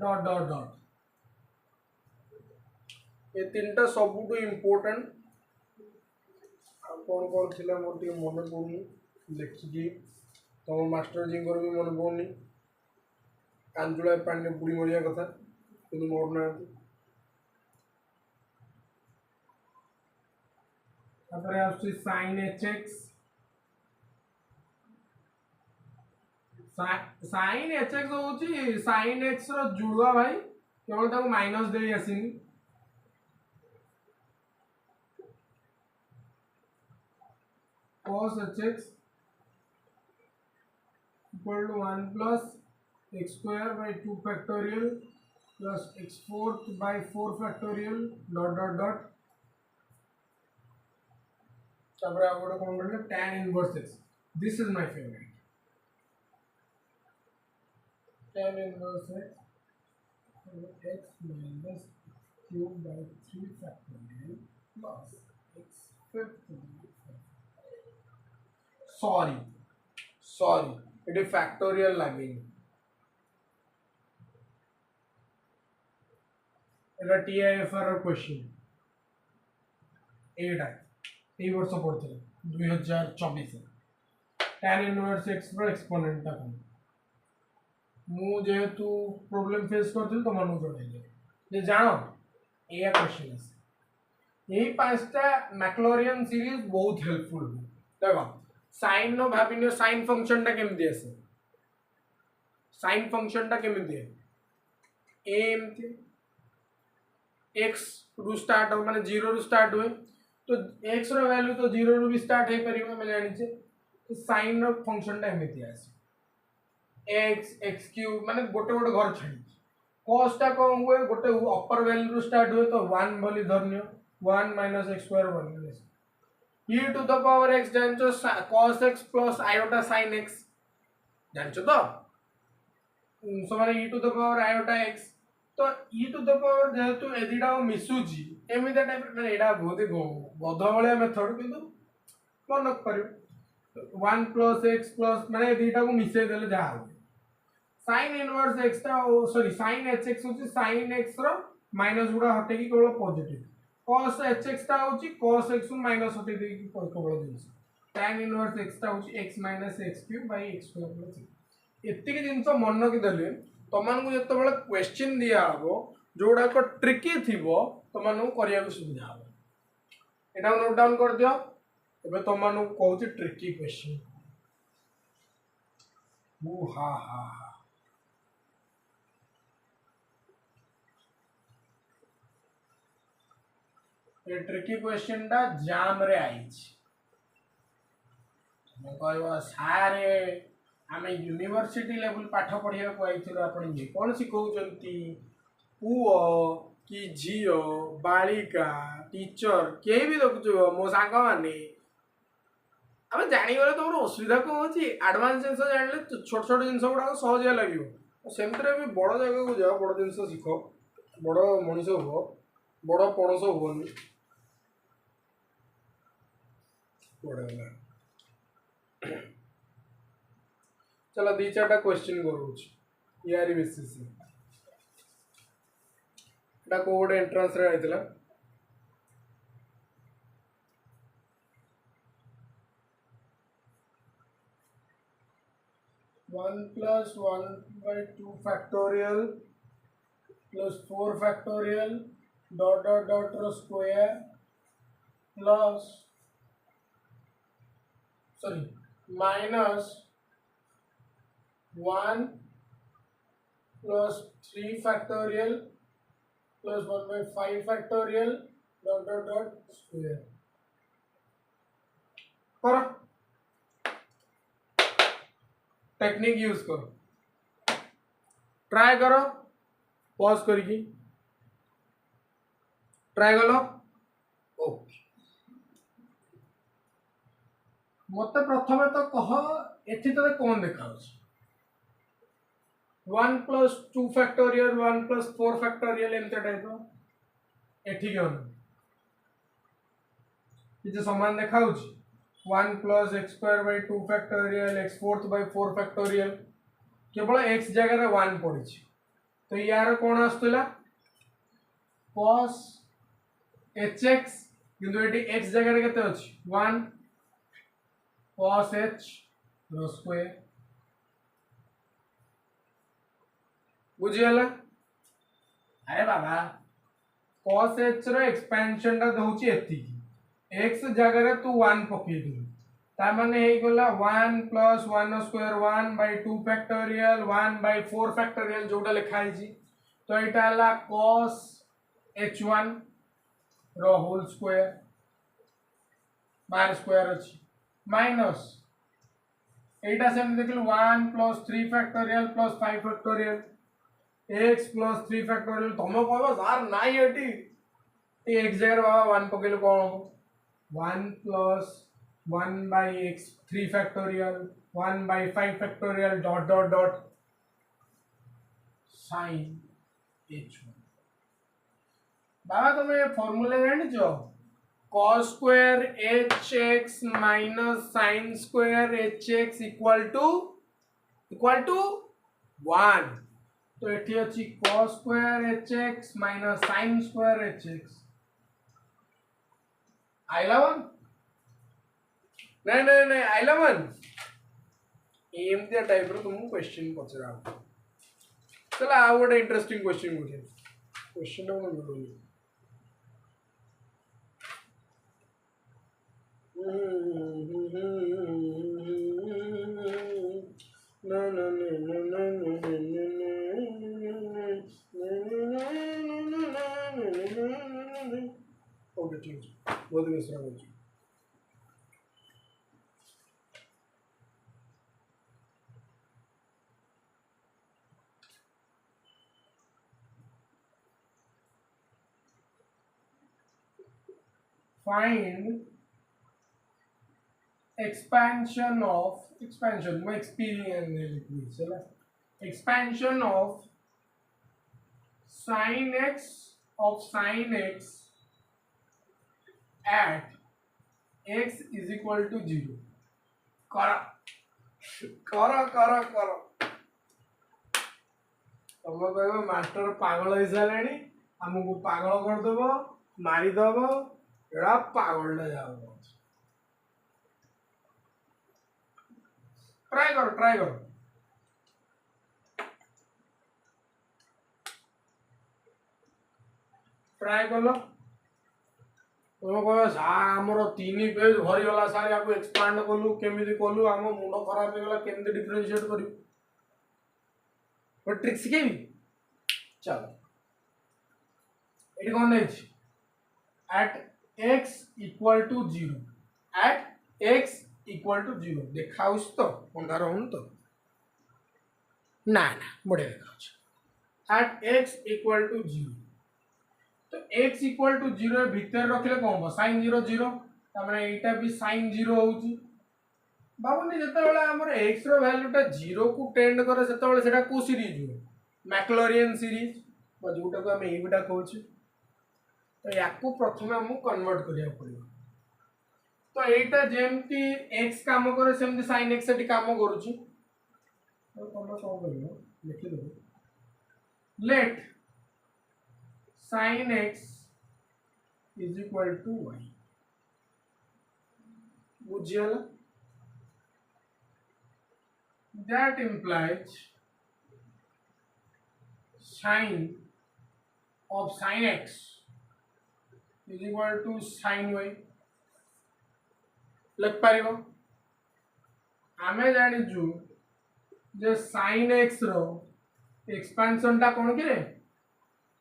dot dot dot ये तीनटा सबुठु important कौन कौन थिला more tea मन पड़ुनी देखिकी तुम master जी भी मन पड़ुनी कांजुला पानी बुड़ी मरिया कथा किंतु मोर ना तापर आउची sin hx sin hx होची sin x रो जुड़वा भाई केवल ताको minus they आसीनी cos hx equal to 1 plus x square by 2 factorial plus x fourth by 4 factorial dot dot dot तापर आ गोटे कोन करले tan inverse x. This is my favorite. Tan inverse x minus cube by 3 factorial plus x fifth to the sorry it is factorial लगेगी এটা TIFR question एटा এই वर्ष পড়ছিল 2024 tan inverse x ର exponent ଟା କଣ ମୁଁ যেহেতু প্রবলেম ফেস করছিল তোমাকে জଣାইলে যে জানো এয়া क्वेश्चन আছে এই পাঁচটা ম্যাকলোরিয়ান সিরিজ বহুত হেল্পফুল দেখো সাইন নো ভাবিনিও সাইন ফাংশনটা কেমতি আছে সাইন ফাংশনটা কেমতি a এমতি x ରୁ स्टार्ट हो माने 0 ରୁ स्टार्ट हुए तो x रो वैल्यू तो 0 ରୁ भी स्टार्ट हे परिबो मैं जानि छे तो साइन रो फंक्शन टा एमिति आसे x x क्यूब माने गोटे गोटे घर छाडी cos टा को हुए गोटे अपर वैल्यू रू स्टार्ट हुए तो 1 बोली धरनियो 1 - x square 1 e to the power x जानचो cos x plus iota sin x जानचो तो सो माने e to the power iota x तो e टू द पावर जेहेतु एदिटा मिसुजी एमिता टाइप माने एडा बहुत ही बदभलिया मेथड किंतु मन करियो 1 plus x plus माने एदिटा को मिसे देले जा हो sin इनवर्स x ता सॉरी sin hx होची sin x रो माइनस गुडा हटे की केवल पॉजिटिव cos hx ता होची cos x नु माइनस हटे दे की केवल जिंस tan इनवर्स x ता होची x - x cube by x square plus एत्ते के जिंस मन की देले तमान को जत्ते बेले क्वेश्चन दिया हबो जोडा को ट्रिकी थिबो तमान को करिया को सुविधा हबो एटा नोट डाउन कर दियो एबे तमान को कहूची ट्रिकी क्वेश्चन ओ हा हा ये ट्रिकी क्वेश्चन टा जाम रे आइछ मैं कहबो सारे आमे यूनिवर्सिटी लेवल पाठ पढ़िया को आइथिलो आपण जे कोन सिखौचंती पुओ कि झियो बालिका टीचर के भी देखुचो मो सांगा माने आमे जानि गले तोर असुविधा को होची एडवांस जिंस जानले छोट छोट जिंस गुडा सहज लागियो सेमतरे भी बड़ जगह को जाओ बड़ जिंस सिखो बड़ मनीष हो बड़ पणस होनी पड़ेगा चलो दी चारटा क्वेश्चन करूछ यारी बेसिस एटा कोड एंट्रेंस रे आइतला 1 plus 1 by 2 factorial plus 4 factorial dot dot dot रो square plus sorry minus 1 plus 3 factorial plus 1 by 5 factorial dot dot dot square करो टेक्निक यूज करो ट्राई करो पॉज करके ट्राई करो ओके मत प्रथम तो कह एथि तो कौन देखा 1 plus 2 factorial 1 plus 4 factorial एमते type एथि क्यों ये समान देखा 1 plus x square by 2 factorial x fourth by 4 factorial केवल x जगह रे 1 पड़ी तो यार कौन आस्तला cos hx किंतु एटी x जगह रे केते अछि 1 cos h रो स्क्वायर बुझियला अरे बाबा cos h रो एक्सपेंशन ता दोछि एति x जगह रे तू 1 पके दे ता माने हे गला 1 plus 1 square 1 by 2 factorial 1 by 4 factorial जोटा लिखा है तो एटा हला cos h1 रो होल स्क्वायर बार स्क्वायर अछि माइनस एटा से हम देखल 1 plus 3 factorial plus 5 factorial x plus 3 factorial तमो कहबो यार नाइ एटी x जगह बाबा 1 पकेले कोन 1 plus 1 by x 3 factorial 1 by 5 factorial dot dot dot sin h1 बाबा तुम्हें formula जानिଛ cos square hx minus sin square hx equal to 1 तो एठी अछि cos square hx minus sin square hx आइला one नहीं आइला one एमती type रो तुमको question पचरा चला आ गोटे इंटरेस्टिंग क्वेश्चन बुझे क्वेश्चन को मिलुनी ना ना ना ना ओके ठीक है बहुत मिश्रा हो find expansion में experience expansion of sin x at x is equal to 0 करो तुम कह मास्टर पागल हो सारे आमको पागल करदेव मारिदेव एड़ा पागल जाओ ट्राई करो ट्राई कल तुम कह सार आमर 3 पेज भरीगला सार या एक्सपांड कलु केमी कलु आम मुंड खराब होगा केमी डिफरेंशिएट कर ट्रिक शिखेबी चलो ये कौन eight x equal to 0 at x equal to 0 देखा तो अंधार हूँ तो ना बढ़िया देखा at x equal to 0 तो x equal to 0 भीतर रखले कौन हम sin 0 0 तामने एटा भी sin 0 होउची बाबूनी जते बेला हमर x रो वैल्यूटा 0 को टेंड करे सेते बेला सेटा को सीरीज हो मैक्लॉरियन सीरीज जोटा को हम एबिटा कहूची तो याकू प्रथम हमको कन्वर्ट करिया पड़िबो तो एटा जेमती x काम करे सेमती sin x सेठी काम करूची तो तुम कौन करियो लिखि दो let sin x is equal to y बुझियला that implies sin of sin x is equal to sin y लग पारिबो आमे जानिजु जे sin x रो एक्सपेंशन ता कोन किरे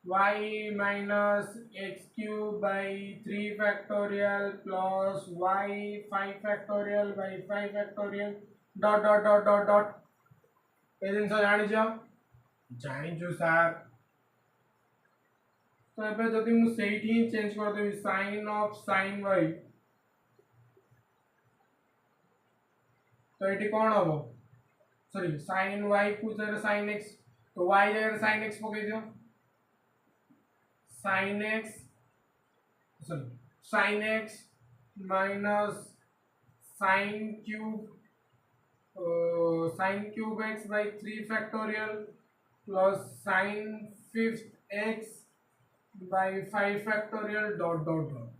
y minus x cube by 3 factorial plus y 5 factorial by 5 factorial dot dot dot dot dot ए दिन से जानिजु sir तो एबे जदि मु सेठी चेंज कर देबी sin of sin y तो एटी कोन होबो सॉरी sin y को जरे sin x तो y जरे sin x पके दियो sin x minus sin cube x by 3 factorial plus sin 5th x by 5 factorial dot dot dot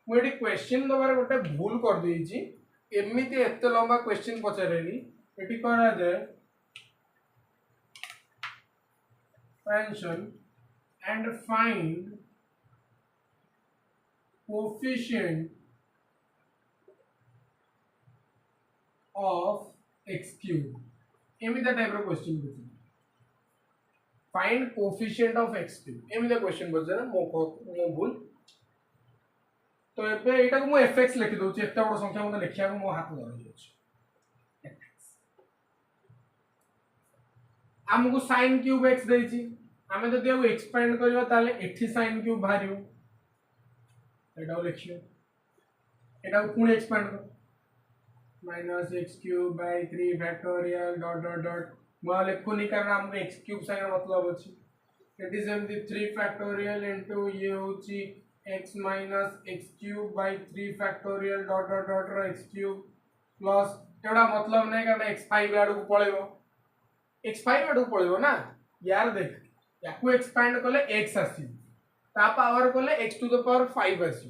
मुझे क्वेश्चन दबार गोटे भूल कर देइछि एमिति एते लंबा क्वेश्चन पचारेनी एटी करा जाए expansion and find coefficient of x cube एमिति टाइप रो क्वेश्चन पूछी find coefficient of x cube एमिति क्वेश्चन बजरा मो भूल तो एबे एटा को मो fx लिखि दोछि एते बड़ संख्या मते लिखिया को मो हाथ धरि अछि हमको sin क्यूब x देछि हमें जदि अब एक्सपेंड करियो ताले एठी sin क्यूब भारियो एटा लिखियो एटा को पुणी एक्सपेंड कर minus X cube by 3 factorial dot dot dot मैं लिखुनी कारण हमको एक्स क्यूब संगे मतलब अछि इट इज एमती 3 फैक्टोरियल इनटू ये होची x minus X cube by 3 factorial dot dot dot रो एक्स क्यूब प्लस एटा मतलब नै कारण x5 आडू पळेबो x5 आडू पळेबो ना यार देख याकू एक्सपांड कले x आसी ता पावर कले x टू द पावर 5 आसी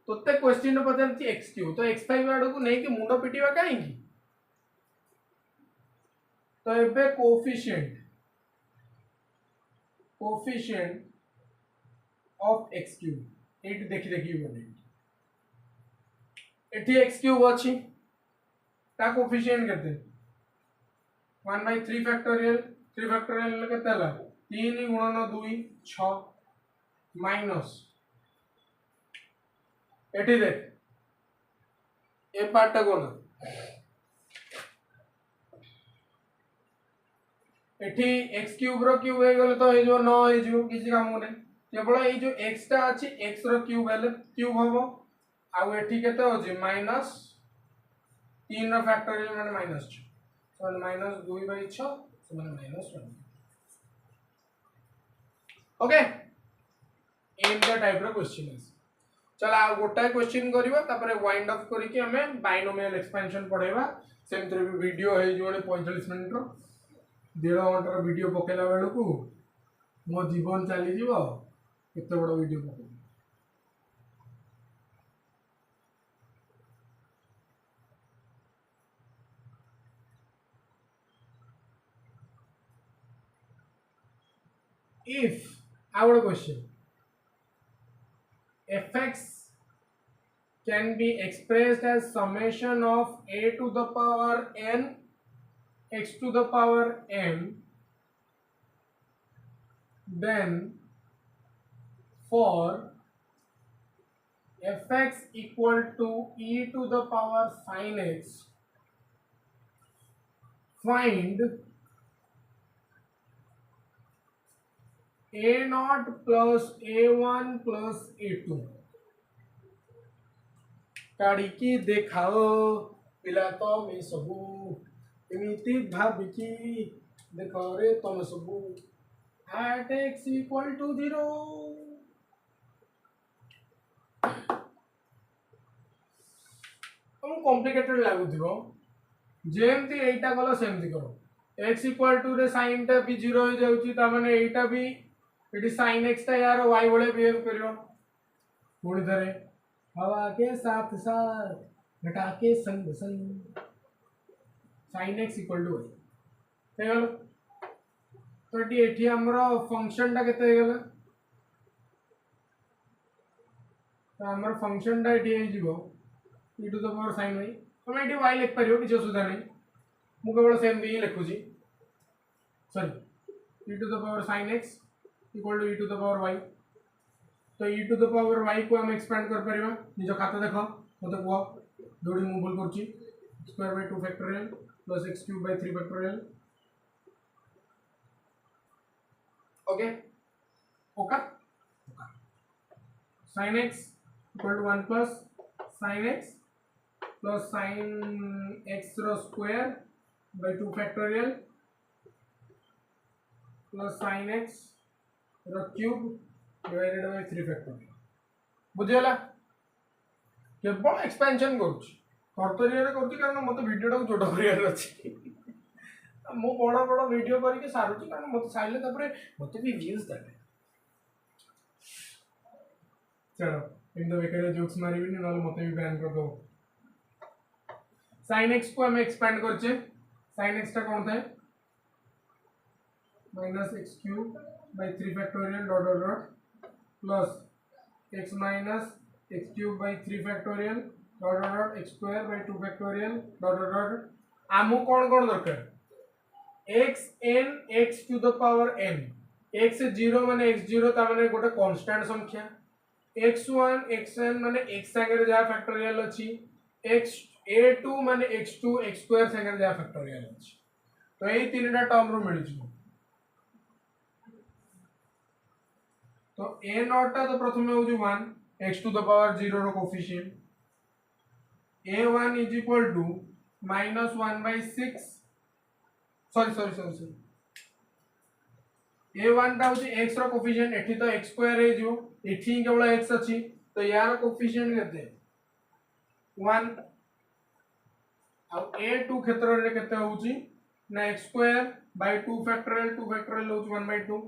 तोते क्वेश्चन पचारछि एक्स क्यू तो x5 आडू को नै कि मुंडो पिटिबा काहे की तो एबे कोफिशिएंट ऑफ x क्यूब एट देखि देखि बने एठी x क्यूब अछि ता कोफिशिएंट केते 1/3 फैक्टोरियल 3 फैक्टोरियल केते हला 3 गुणन 2 6 माइनस एठी देख ए पार्ट कोन एठी x क्यूब रो क्यूब हे गेले तो हे जो 9 हे जो किछि काम नै केवल ए जो x टा अछि x रो क्यूब हेले क्यूब होबो आ एठी केते होछि माइनस 3 रो फैक्टोरियल माने माइनस 6 so माइनस 2/6 so माने minus 1 okay in the type रो क्वेश्चन है चला आ गोटा क्वेश्चन करबा तापरे वाइंड अप करिके हमें बाइनोमियल एक्सपेंशन पढेबा सेमतरे भी वीडियो है जोने 45 मिनिट रो 1.5 घंटा रो वीडियो पकेला बेलू को मो जीवन चली जीवो केते बड़ वीडियो पके if our question fx can be expressed as summation of a to the power n x to the power m then for fx equal to e to the power sin x find a naught plus a1 plus a2 काढ़ी की देखाओ पिला तो मैं सबू एमिति भाबिकी देखो रे तुम सबू at x equal to 0 तुम कॉम्प्लिकेटेड लागुथिबो जेमती एटा गलो सेमती करो x इक्वल टू रे sin टा भी 0 हो जाउची ता माने एटा भी एटी sin x ता यार y बळे बिहेव करियो पुणी धरे हवा के साथ साथ घटा के संग संग sin x equal to y हे गलो तो एटी हमरो फंक्शन टा केते हे गला तो हमर फंक्शन टा एटी हे जिवो e to the power sin y तो एटी y लिख परियो किछ सुधा नहीं मु केवल सेम भी लिखु छी sorry e to the power sin x equal to e to the power y तो e to the power y को हम एक्सपेंड कर परिबा निजो खाता देखो मते को जोडी मु बोल करची square by 2 factorial plus x cube by 3 factorial okay ओका sin x equal to 1 plus sin x plus sin x रो square by 2 factorial plus sin x रो क्यूब divided by 3 factorial बुझियला केवल एक्सपेंशन करूछ करतरिया रे करती कारण मते वीडियो टा छोटो करियार अछि मो बड़ा बड़ा वीडियो करी के सारुची कारण मते साइले तापरे मते भी व्यूज देबे चलो इन द बेकर जोक्स मारिबी न नल मते भी बैन कर दो sin x को हम एक्सपेंड करछे sin x टा कौन था minus X cube by 3 factorial dot dot dot plus x minus X cube by 3 factorial dot dot dot x square by 2 factorial dot dot dot आमु कोन कोन दरकार x n x to the power n x 0 माने x 0 ता माने गोटे constant संख्या x1 xn माने x संगे जा फैक्टोरियल अछि x a2 माने x2 x स्क्वायर संगे जा फैक्टोरियल अछि तो एई तीनटा टर्म रो मिल जिवो तो a नॉट ता तो प्रथमे हो जो 1 x टू द पावर 0 रो coefficient a1 is equal to minus 1/6 sorry sorry sorry sorry a1 टा होची x रो कोफिशिएंट एठी तो x स्क्वायर हे जो एठी केवल x अछि तो यार कोफिशिएंट केते 1 आ a2 क्षेत्र रे केते होची ना x स्क्वायर बाय 2 फैक्टोरियल होची 1/2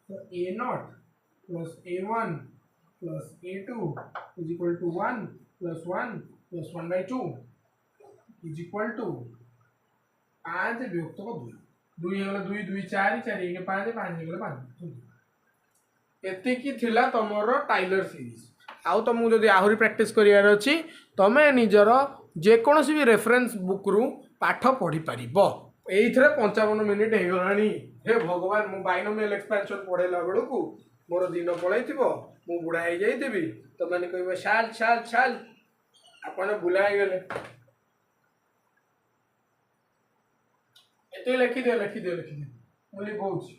तो a0 plus a1 plus a2 is equal to 1 plus 1 plus 1/2 is equal to 5 विभक्त 2 हेगला 2 2 4 4 1 5 5 हेगला 5 एते की थिला तमरो टाइलर सीरीज आउ तुमको जदि आहुरी प्रैक्टिस करियार अछि तमे निजर जे कोनोसी भी रेफरेंस बुक रु पाठ पढ़ी परिबो एइथरे 55 मिनिट हे गलानी हे भगवान मु बाइनोमियल एक्सपेंशन पढेला बेलकु मोर दिन पळैथिबो मु बुढा हे जाइथिबी तो माने कहबो शाल शाल शाल आपण बुलाय गेले एते लिखि दे बोली कहूची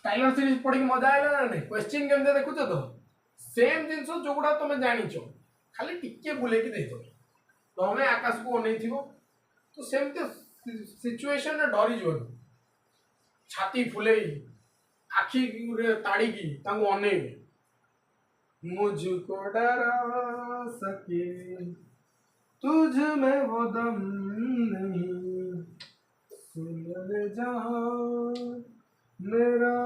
टाइलर सीरीज पढ़ी मजा आइला ना नहीं क्वेश्चन केमते देखुछ तो सेम जिंस जोगुडा तुम जानिछो खाली टिके बुले की देतो तमे आकाश को ओनै थिबो तो सेमते सिचुएशन रे डरी जो छाती फुले आखी रे ताड़ी की तांगो ओनै मुझको डरा सके तुझ में वो दम नहीं सुन ले जहां मेरा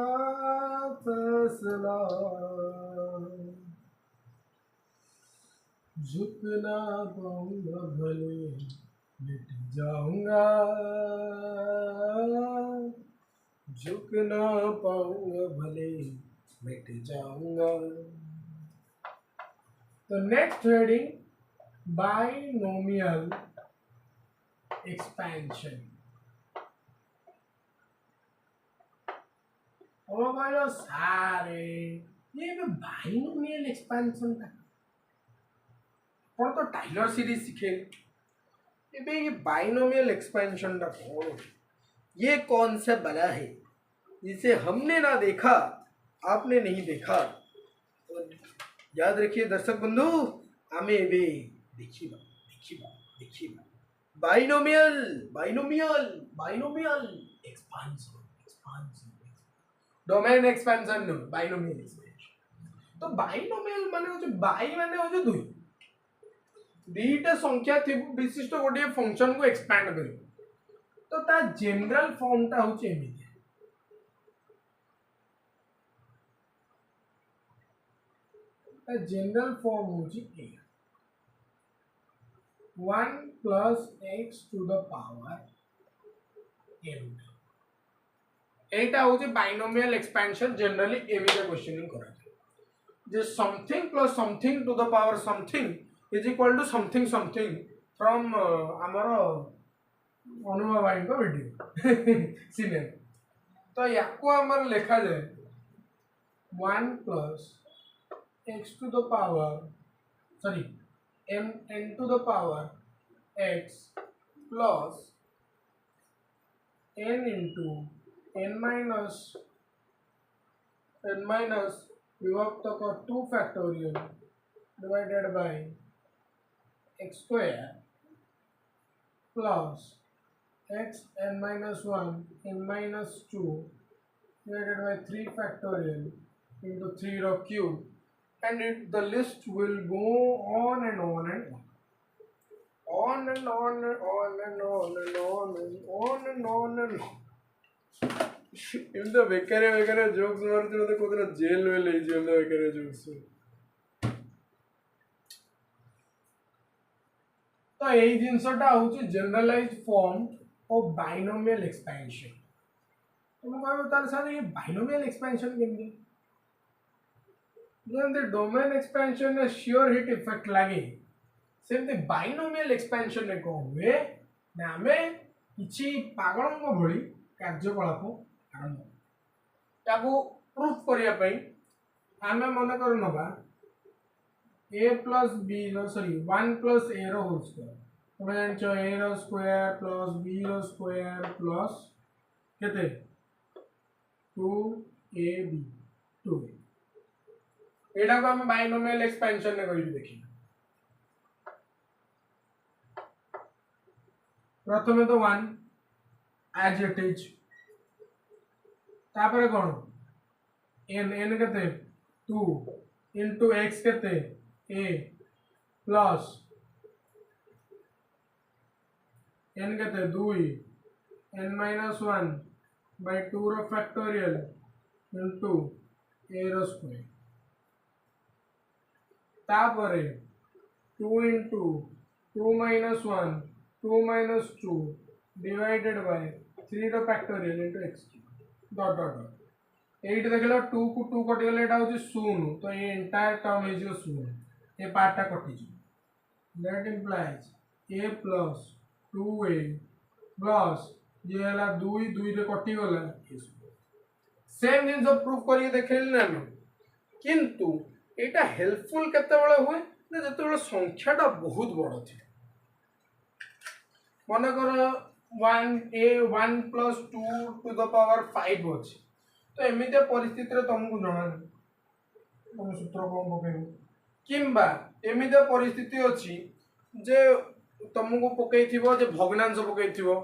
फैसला झुकना पाऊंगा भले मिट जाऊंगा झुकना पाऊंगा भले मिट जाऊंगा तो नेक्स्ट हेडिंग बाइनोमियल एक्सपेंशन ओ भाई सारे ये भी बाइनोमियल एक्सपेंशन का कौन तो टाइलर सीरीज सीखे ये बाइनोमियल एक्सपेंशन का कौन ये कौन सा बला है जिसे हमने ना देखा आपने नहीं देखा तो याद रखिए दर्शक बंधु हमें भी देखिए binomial binomial binomial expansion domain expansion no binomial expansion तो बाइनोमियल माने हो बाई माने हो दुई दीटा संख्या थी विशिष्ट गोटे फंक्शन को एक्सपैंड कर तो ता जनरल फॉर्म ता हो एमिति जनरल फॉर्म हो 1 plus x to the power m एटा हो बाइनोमियल एक्सपेंशन जनरली एमिति क्वेश्चनिंग करा जे something plus something to the power something is equal to something something from आमर अनुमा भाई को वीडियो सीनियर तो याको आमर लिखा जाए 1 plus x to the power sorry m n to the power x plus n into n minus विभक्त का 2 factorial divided by x square plus x n minus 1 n minus 2 divided by 3 factorial into 3 row cube and the list will go on and on and on and on and on and on and on and on and on and on इमदा बेकारे jokes मारते तो Kodra jail में ले जियो इमदा बेकारे jokes तो यही जिनसटा होची generalised form of binomial expansion तो मैं कहबो तार साथ ये बाइनोमियल एक्सपेंशन केमती जेमते डोमेन एक्सपेंशन ने श्योर हिट इफेक्ट लागे सेमते बाइनोमियल एक्सपेंशन ने को हुए ना हमें किछि पागलंग भଳି कार्यकलाप आरंभ ताको प्रूफ करिया पई हमें मन कर नबा a plus b रो सॉरी 1 plus a रो होल स्क्वायर तमे जानछो a रो स्क्वायर प्लस b रो स्क्वायर प्लस केते 2ab 2 एटा को हम बाइनोमियल एक्सपेंशन ने कहि देखि प्रथमे तो 1 एज इट इज तापर कौन n n केते 2 into x केते a प्लस n केते 2 n minus 1 by 2 रो फैक्टोरियल into a रो स्क्वायर तापर 2 into 2 minus 1 2 minus 2 divided by 3 रो factorial into x dot dot dot 8 देखला 2 को 2 कटि गले एटा होची 0 तो ये एंटायर टर्म हे जो 0 ये पार्ट टा कटि जी that implies a plus 2a plus ये हला 2 2 रे कटि गला सेम जिंस प्रूफ करिए देखैल ना किंतु एटा हेल्पफुल केते बेले हुए ना जते बेले संख्याटा बहुत बड़ थी मन कर 1 plus 2 to the power 5 अछि तो एमिते परिस्थिति रे तुमको जणा तुम सूत्र कोन पकेबो किंबा एमिते परिस्थिति अछि जे तुमको पकेइथिबो जे भग्नांश पकेइथिबो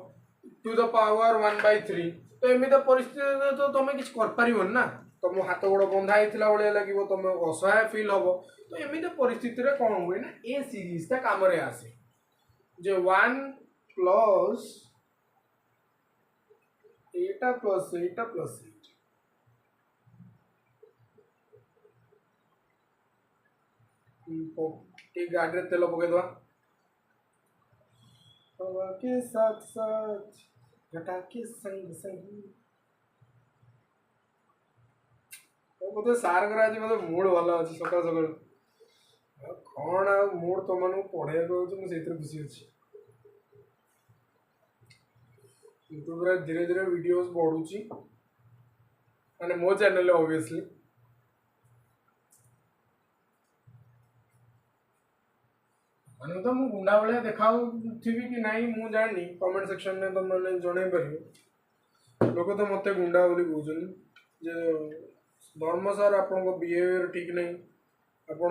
टू द पावर 1/3 तो एमिते परिस्थिति तो तुम किछ कर परिबो ना तुम हाथ गोड़ बंधा हेतिला बळे लागिवो तुम असहाय फील होबो तो एमिते परिस्थिति रे कोन होय ना ए सीरीज ता काम रे आसे जे 1 प्लस एटा प्लस 8 एक गाड़ी रे तेल पके दवा हवा के साथ साथ घटा के संग संग तो सार करा जी मतलब मूड वाला अछि सकाळ सकाळ कोन आ मूड तो मन पढे को मु सेतिर खुशी अछि यूट्यूब रे धीरे धीरे वीडियोस बढ़ुची माने मो चैनल ऑब्वियसली माने तो मु गुंडा वाले देखाउ थिबी कि नाही मु जानि कमेंट सेक्शन में तो माने जणे परिबो लोक तो मते गुंडा बोली कहउछन जे धर्म सर आपन को बिहेवियर ठीक नहीं आपण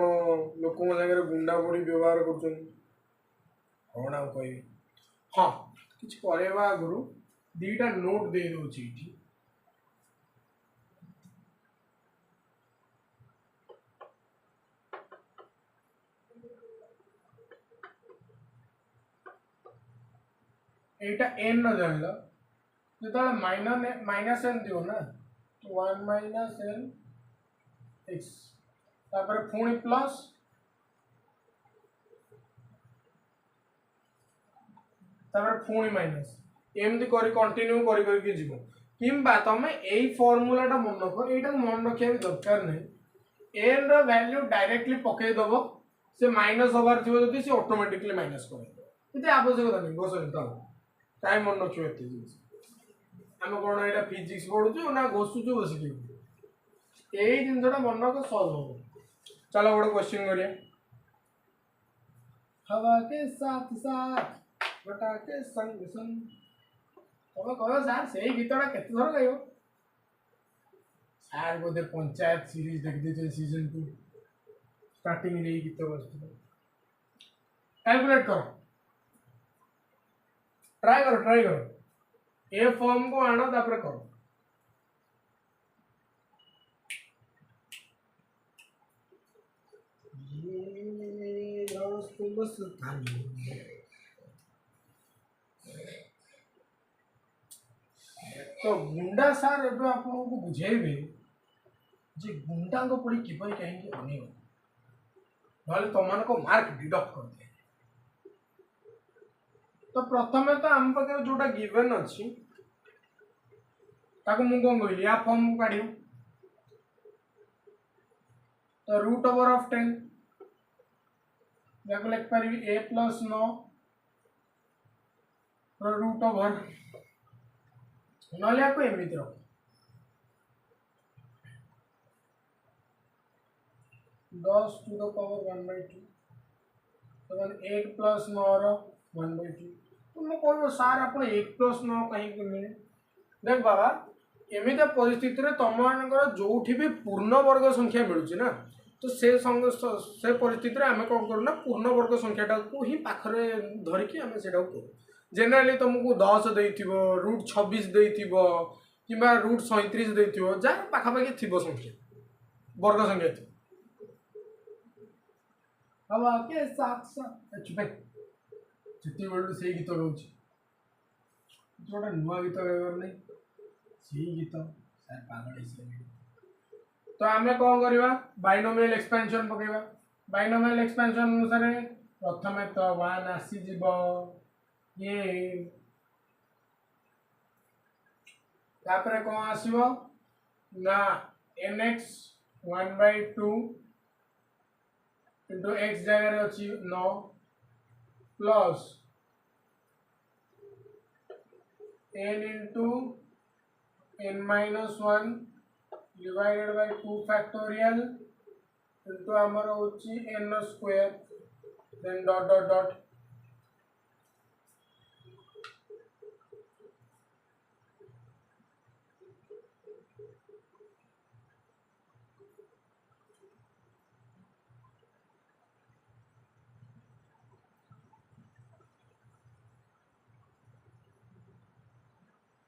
लोक को संगे गुंडा बोली व्यवहार करछन कोन आ कहि हां किछ करेबा गुरु दीटा नोट दे दो छी एटा n न जानला जेता माइनस n दियो ना तो 1 minus n x तापर पुणी प्लस तापर पुणी माइनस एमती करी कंटिन्यू करी करी के जीवो किंबा तमे एई फार्मूला टा मन रखो एटा मन रखिया भी दरकार नहीं n रो वैल्यू डायरेक्टली पके दबो से माइनस होबार थिबो जदी से ऑटोमेटिकली माइनस करे इते आवश्यकता नहीं बस एता टाइम मन रखियो एते जिंस हम कोन एटा फिजिक्स पढुछु ना घोसुछु बसिके एई जिंसटा मन रखो सॉल्व हो चलो बड़ा क्वेश्चन करिए हवा के साथ साथ घटा के संग संग तब कहो सर से गीतटा केते थर गाइबो सर बोधे पंचायत सीरीज देख देते सीजन 2 स्टार्टिंग रे गीत बजतो कैलकुलेट करो ट्राई करो ए फॉर्म को आनो तापर करो ये दोस्त बस थानी तो गुंडा सार एबे आपन को बुझेबे जे गुंडा को पड़ी किपय कहीं अने नले तमन को मार्क डिडक्ट कर दे तो प्रथमे तो हम पके जोटा गिवन अछि ताको मु कोन कहली या फॉर्म काढियो तो रूट ओवर ऑफ 10 याको लिख पारिबी a plus 9 रो रूट ओवर नले याको एमिति रखो 10 to the power 1/2 तो 8 plus 9 रो 1/2 तुम कहबो सार आपण 1 plus 9 कहीं के मिले देख बाबा एमिति परिस्थिति रे तमनकर जोठी भी पूर्ण वर्ग संख्या मिलुची ना तो से परिस्थिति रे हमें कोन करू ना पूर्ण वर्ग संख्याटा को ही पाखरे धरि कि हमें सेटा को जनरली तुमको 10 देइथिबो रूट 26 देइथिबो किंबा रूट 37 देइथिबो जा पाखापाखि थिबो संख्या वर्ग संख्या थी अब आके 700 चुपे जितनी वर्ड से गीत गाउछि जोटा नुआ गीत गाइबार नहीं से गीत सर पागल है तो आमे कौन करबा बाइनोमियल एक्सपेंशन पकेबा बाइनोमियल एक्सपेंशन अनुसार प्रथमे तो 1 आसी जीवो ये तापरे कौन आसीबो ना nx 1/2 into x जगह अछि 9 plus n into n minus 1 divided by 2 factorial into amar hochi n square then dot dot dot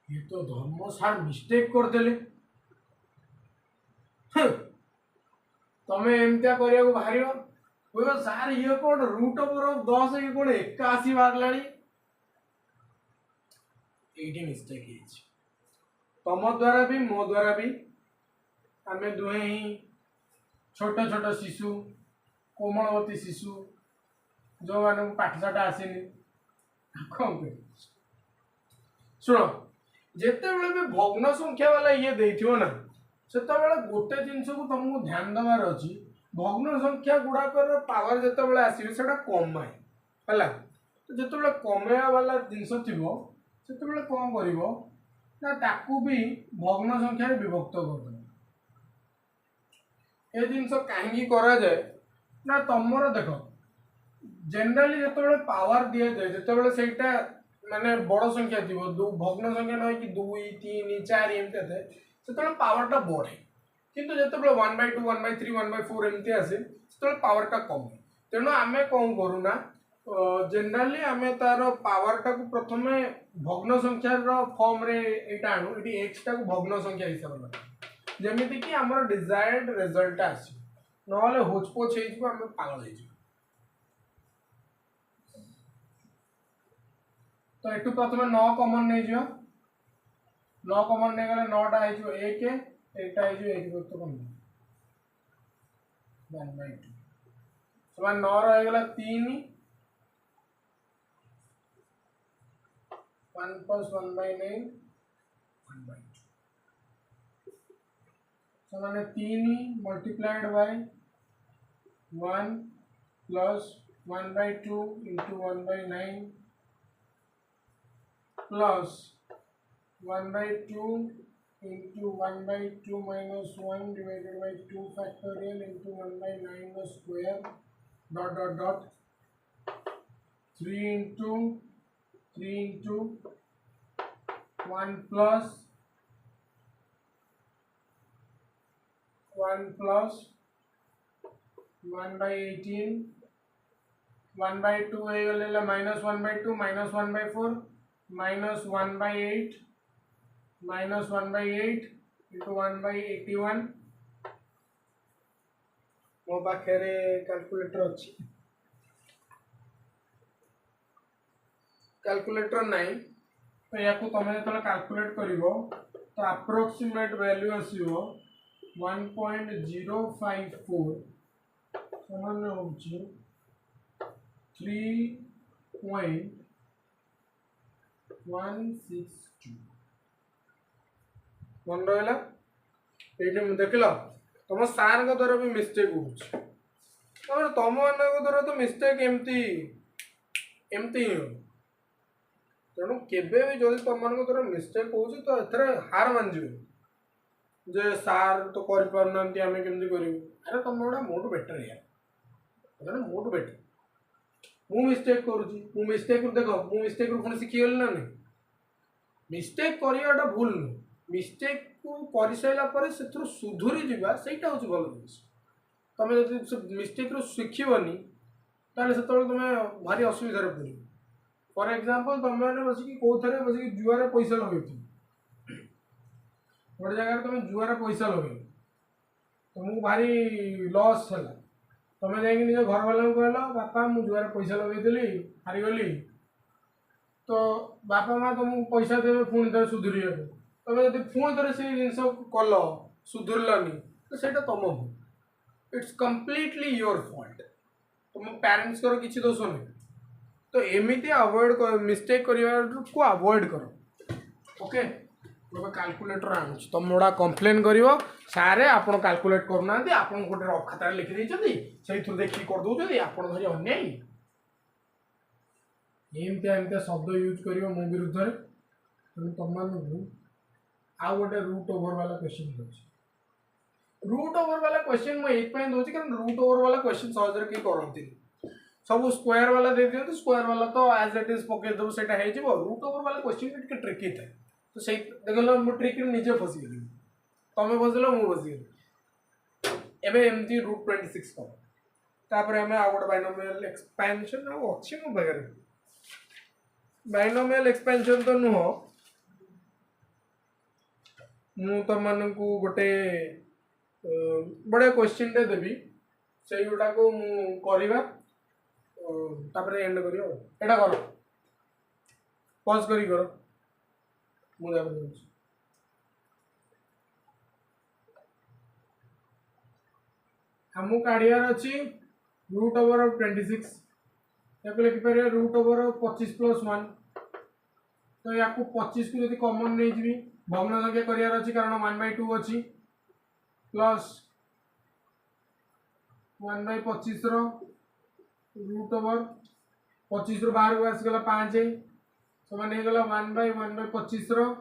ये तो धर्म सार मिस्टेक कर देले तमे एमतिया करिया को बाहरियो कोइ सार ये कोन रूट ओवर 10 ये कोन 81 बारलाणी एटी मिस्टेक हिच तम द्वारा भी मो द्वारा भी आमे दुहे ही छोट छोट शिशु कोमलवती शिशु जो माने पाठशाठ आसेनी कौन कर सुनो जेते बेले भी भग्न संख्या वाला ये देथियो ना सेते बेले गोटे जिंस को तुमको ध्यान देवार अछि भग्न संख्या गुडा कर पावर जेते बेले आसी सेटा कमाय हला तो जेते बेले कमाया वाला जिंस थिबो सेते बेले कोन करिवो ना ताकू भी भग्न संख्या रे विभक्त कर दो ए जिंस काहेकि करा जाय ना तमरो देखो जनरली जेते बेले पावर दिया जाय जेते बेले सेटा माने बड़ संख्या थी भग्न संख्या ना कि 2 3 4 एमते थे सेतले पावर टा बढ़े किंतु जेतबे 1/2 1/3 1/4 एमते आसे सेतले पावर टा कम तेनो आमे कोन करू ना जनरली आमे तार पावर टा को प्रथमे भग्न संख्या रो फॉर्म रे एटा आनु एटी x टा को भग्न संख्या हिसाब रे जेमिति कि हमर डिजायर्ड रिजल्ट आसी नहले होचपोच हे जिवो हम पागल हे जिवो तो एटू प्रथमे 9 कॉमन नहीं जियो 9 कॉमन नहीं गले 9 टा है जो 1 एटा है जो 1 तो कम 1/2 समान 9 रह गला 3 1 plus 1/9 1/2 समान 3 multiplied by 1 plus 1/2 into 1/9 plus 1/2 into 1/2 minus 1 divided by 2 factorial into 1/9 square dot dot dot 3 into 1 plus 1/18 1/2 है गले minus 1/2 minus 1/4 minus 1/8 minus 1/8 into 1/81 मो पाखे कैलकुलेटर अच्छी कैलकुलेटर नहीं तो या को तुम जो कैलकुलेट करिवो तो अप्रोक्सीमेट वैल्यू आसीबो 1.054 समान होची 3.162 मन रहा ये देख लो तुम सार द्वारा भी मिस्टेक हो तुम मान द्वारा तो मिस्टेक एमती एमती ही हो तेणु केबे भी जदि तुम मान द्वारा मिस्टेक हो तो एथरे हार मान जे सार तो कर पारना आम केमती करूँ अरे तुम गोटा मोटू बेटर यार मोटू बेटर मु मिस्टेक करुँची मु मिस्टेक देख मु मिस्टेक पुणी शिखीगली ना नहीं मिस्टेक करवाटा भूल नुह मिस्टेक को कर सारापर से सुधुरी जावा सहीटा हूँ भल जिन तुम जो मिस्टेक रू शिखनी ताले से तुम भारी असुविधार पड़ो फॉर एग्जांपल तुम मैंने बसिकी कौन बसिकी जुआर पैसा लगे गोटे जगह तुम जुआर पैसा लगे तुमको भारी लॉस है तुम जाकि निज घर वाला कहल बापा मुझे जुआर पैसा लगे हारीगली तो बापा माँ तुमको पैसा देवे पुणी थे सुधुरी तुम जब पुणी थे से जिन कल सुधुरलानी तो ସେଇଟା तुम भूल इट्स कम्प्लीटली योर फॉल्ट तुम पेरेंट्स कर किसी दोष नहीं तो एमती अवॉइड मिस्टेक को अवॉइड कर ओके गोटे कैलकुलेटर आनु तुम गोटा कम्प्लेन कर सारे आप कैलकुलेट करना आप गोटे खाता लिखिदी से देखिए करदे आप धरी अन्यायी एमती शब्द यूज कर मो विरुद्ध तुम मानू आउ गोटे रूट ओवर वाला क्वेश्चन दूसरी रूट ओवर वाला क्वेश्चन मुझे दूसरी कारण रूट ओवर वाला क्वेश्चन सहज कहीं करती सब स्क्वायर वाला दे दिखाते स्क्वायर वाला तो एज इट इज पकईदेव से रूट ओवर वाला क्वेश्चन टी ट्रिकी थाए तो सही देख लो मुझे ट्रिक निजे फसीगली तुम फसिल मुझे फसीगली एवं एमती रूट 26 कर आम आउ गोटे बाइनोमियल एक्सपेंशन अच्छी मो पाखे बाइनोमियल एक्सपेंशन तो नुह मु तुम गोटे बड़े क्वेश्चन टे देवी से गुटा को करवा एंड करा कर पज कर हमको काढ़ार अच्छी रूट ओवर ऑफ 26 या लिखिपर रूट ओवर ऑफ 25+1 तो या 25 को जब कॉमन नहीं जी भग्न संख्या करार अच्छी कारण 1/2 अच्छी प्लस 1/25 रूट ओवर 25 रू बाहर को आसगला 5 समान हो गला 1/1/25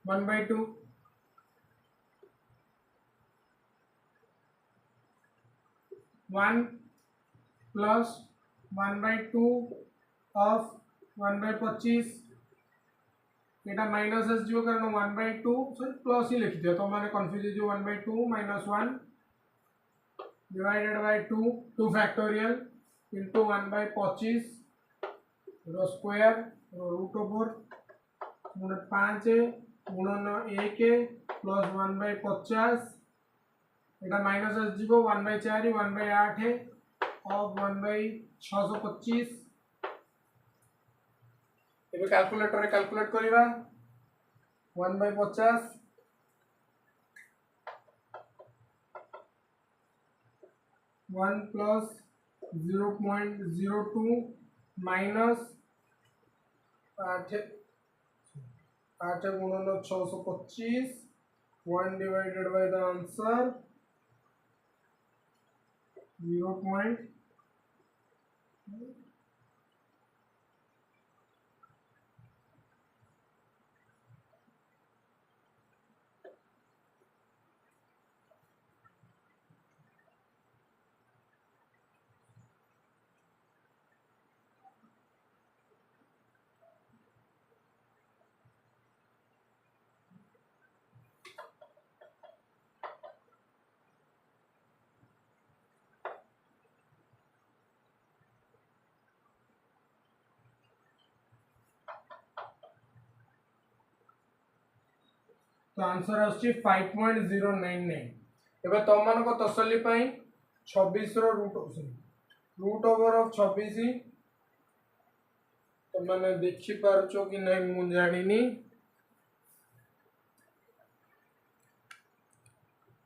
1/2 1 प्लस 1/2 ऑफ 1/25 यहाँ माइनस आसो कारण 1/2 सॉरी प्लस ही लिखि दियो तो मैंने कन्फ्यूज हो 1/2 -1 divided by 2 factorial into 1/25 square root over 5 गुणन 1 प्लस 1/50 यहाँ माइनस आसो 1/4 1/8 ऑफ 1/625 ये कैलकुलेटर कैलकुलेट करिवा 1/50 1 प्लस 0.02 माइनस 8 गुणन 625 1 डिवाइडेड बाय द आंसर 0. तो आंसर आछी 5.099 एबे तुम मान को तसल्ली 26 रूट ओवर ऑफ 26 तुम मैंने देखी पारछो कि नहीं मु जानिनी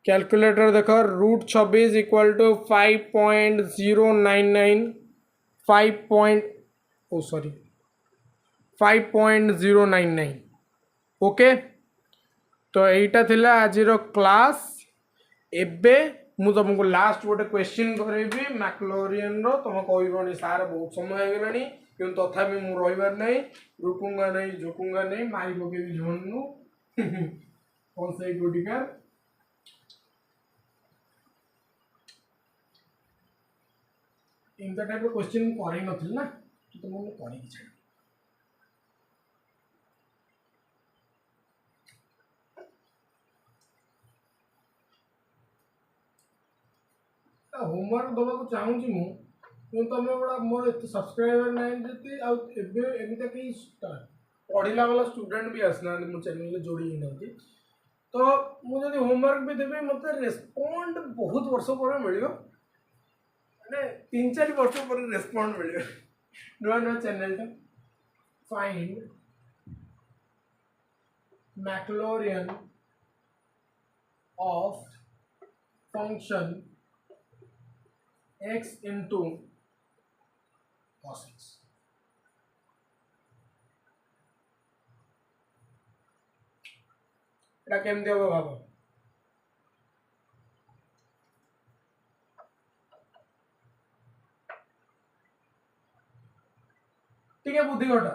कैलकुलेटर देखो रूट 26 इक्वल टू 5.099 5.099 ओके तो यहीटा थिला आज क्लास एबे मु तुमको लास्ट गोटे क्वेश्चन करेबी मैक्लोरियन रो तुम कहबनी सार बहुत समय हो गलानी कि तथापि मु रहिबार नहीं रुकूंगा नहीं झुकूंगा नहीं मारी पकेबी झोननु कौन से गोटिकार इनका टाइप रो क्वेश्चन करै नथिल ना तो तुम करै कि छाड़ होमवर्क दबा को चाहूँ मु तुम बड़ा मोर सब्सक्राइबर नहीं एमती कहीं पढ़ला वाला स्टूडेंट भी आसना मो चैनल जोड़ी ना तो मुझे होमवर्क भी देवी मत रेस्पॉन्ड बहुत वर्ष पर मिल मैंने 3-4 वर्ष पर रेस्पॉन्ड मिल नुआ नुआ channel find Maclaurin of function x into cos x এটা কেমতে হবে ভাবো ठीक है बुद्धि घटा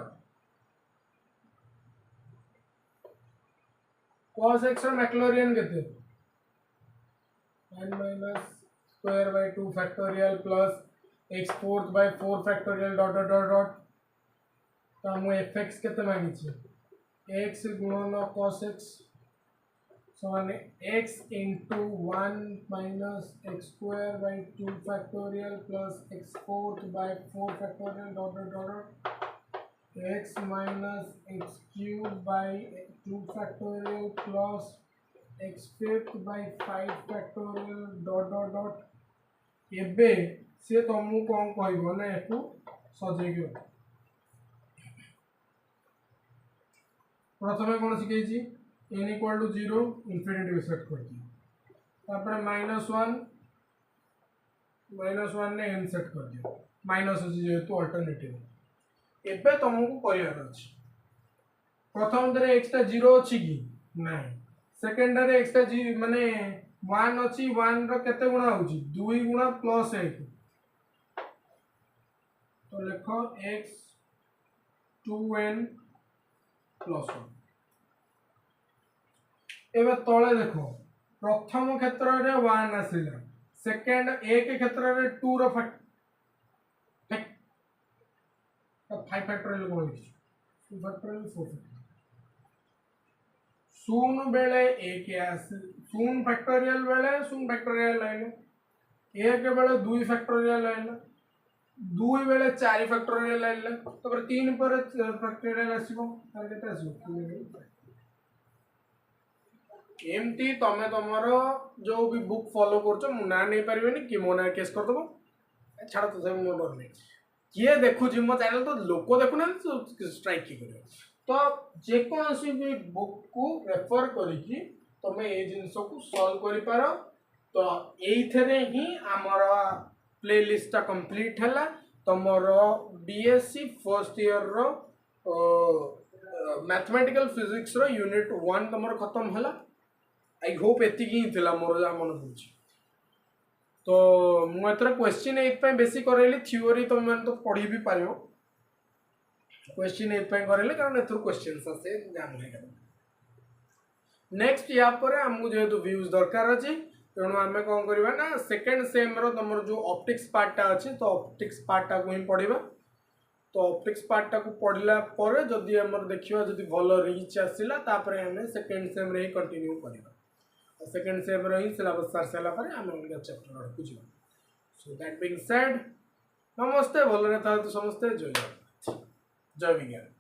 cos x और मैक्लोरियन कहते हैं n minus square by 2 factorial plus x fourth by 4 factorial dot dot dot dot तो हम fx केते मांगी छी x गुणन cos x so x into 1 minus x square by 2 factorial plus x fourth by 4 factorial dot dot dot dot x minus x cube by 2 factorial plus x fifth by 5 factorial dot dot dot एबे से तुमको कौन कहबो ना एकु सजेगियो प्रथमे कोन सिखै छी n equal to 0 infinity set कर दियो तापर -1 ने n सेट कर दियो माइनस अछि जेतु अल्टरनेटिव एबे तुमको करियर अछि प्रथम दरे x ता 0 अछि कि नाही सेकंड दरे x ता माने 1 अछि 1 रो केते गुणा होछि 2 गुणा प्लस 1 तो लिखो x 2n प्लस 1 एबे तळे देखो प्रथम क्षेत्र रे 1 आसिला सेकंड एक क्षेत्र रे 2 रो 5 फैक्टोरियल कोन 2 फैक्टोरियल 4 शून्य बेले एक आसे शून्य फैक्टोरियल बेले शून्य फैक्टोरियल लाइन एक बेले 2 फैक्टोरियल लाइन 2 बेले 4 फैक्टोरियल लाइन तो 3 पर फैक्टोरियल आसीबो तार केते आसीबो एमती तमे तमर जो भी बुक फॉलो करछो मु ना नै परिबेनी कि मो ना केस कर दबो छाड़ तो सब मो डर नै किए देखु जी मो चैनल तो लोको देखु ना स्ट्राइक की करे तो जे कोनसी भी बुक को रेफर करी कि तमे ए जिंस को सॉल्व करि पारो तो एइथरे ही हमर प्लेलिस्ट ता कंप्लीट हला तमर बीएससी फर्स्ट ईयर रो मैथमेटिकल फिजिक्स रो यूनिट 1 तमर खत्म हला आई होप एति की थिला मोर जा मन बुझी तो मु एतर क्वेश्चन एत पे बेसी करेली थ्योरी तो मन तो पढ़ी भी पारियो क्वेश्चन एत पे करेले कारण एतर क्वेश्चंस आसे जान हे नेक्स्ट या पर हमहु जेतु व्यूज दरकार अछि तेणु आमे कोन करबा ना सेकंड सेम रो तमर जो ऑप्टिक्स पार्ट टा अछि तो ऑप्टिक्स पार्ट टा को ही पढिबा तो ऑप्टिक्स पार्ट टा को पढला पर जदी हमर देखियो जदी भलो रीच आसिला तापर हमें सेकंड सेम रे कंटिन्यू करबा सेकंड सेम रे सिलेबस सार साला पर हम उनका चैप्टर बुझिबा सो दैट बीइंग सेड नमस्ते भलो रे था तो समस्ते जय विज्ञान।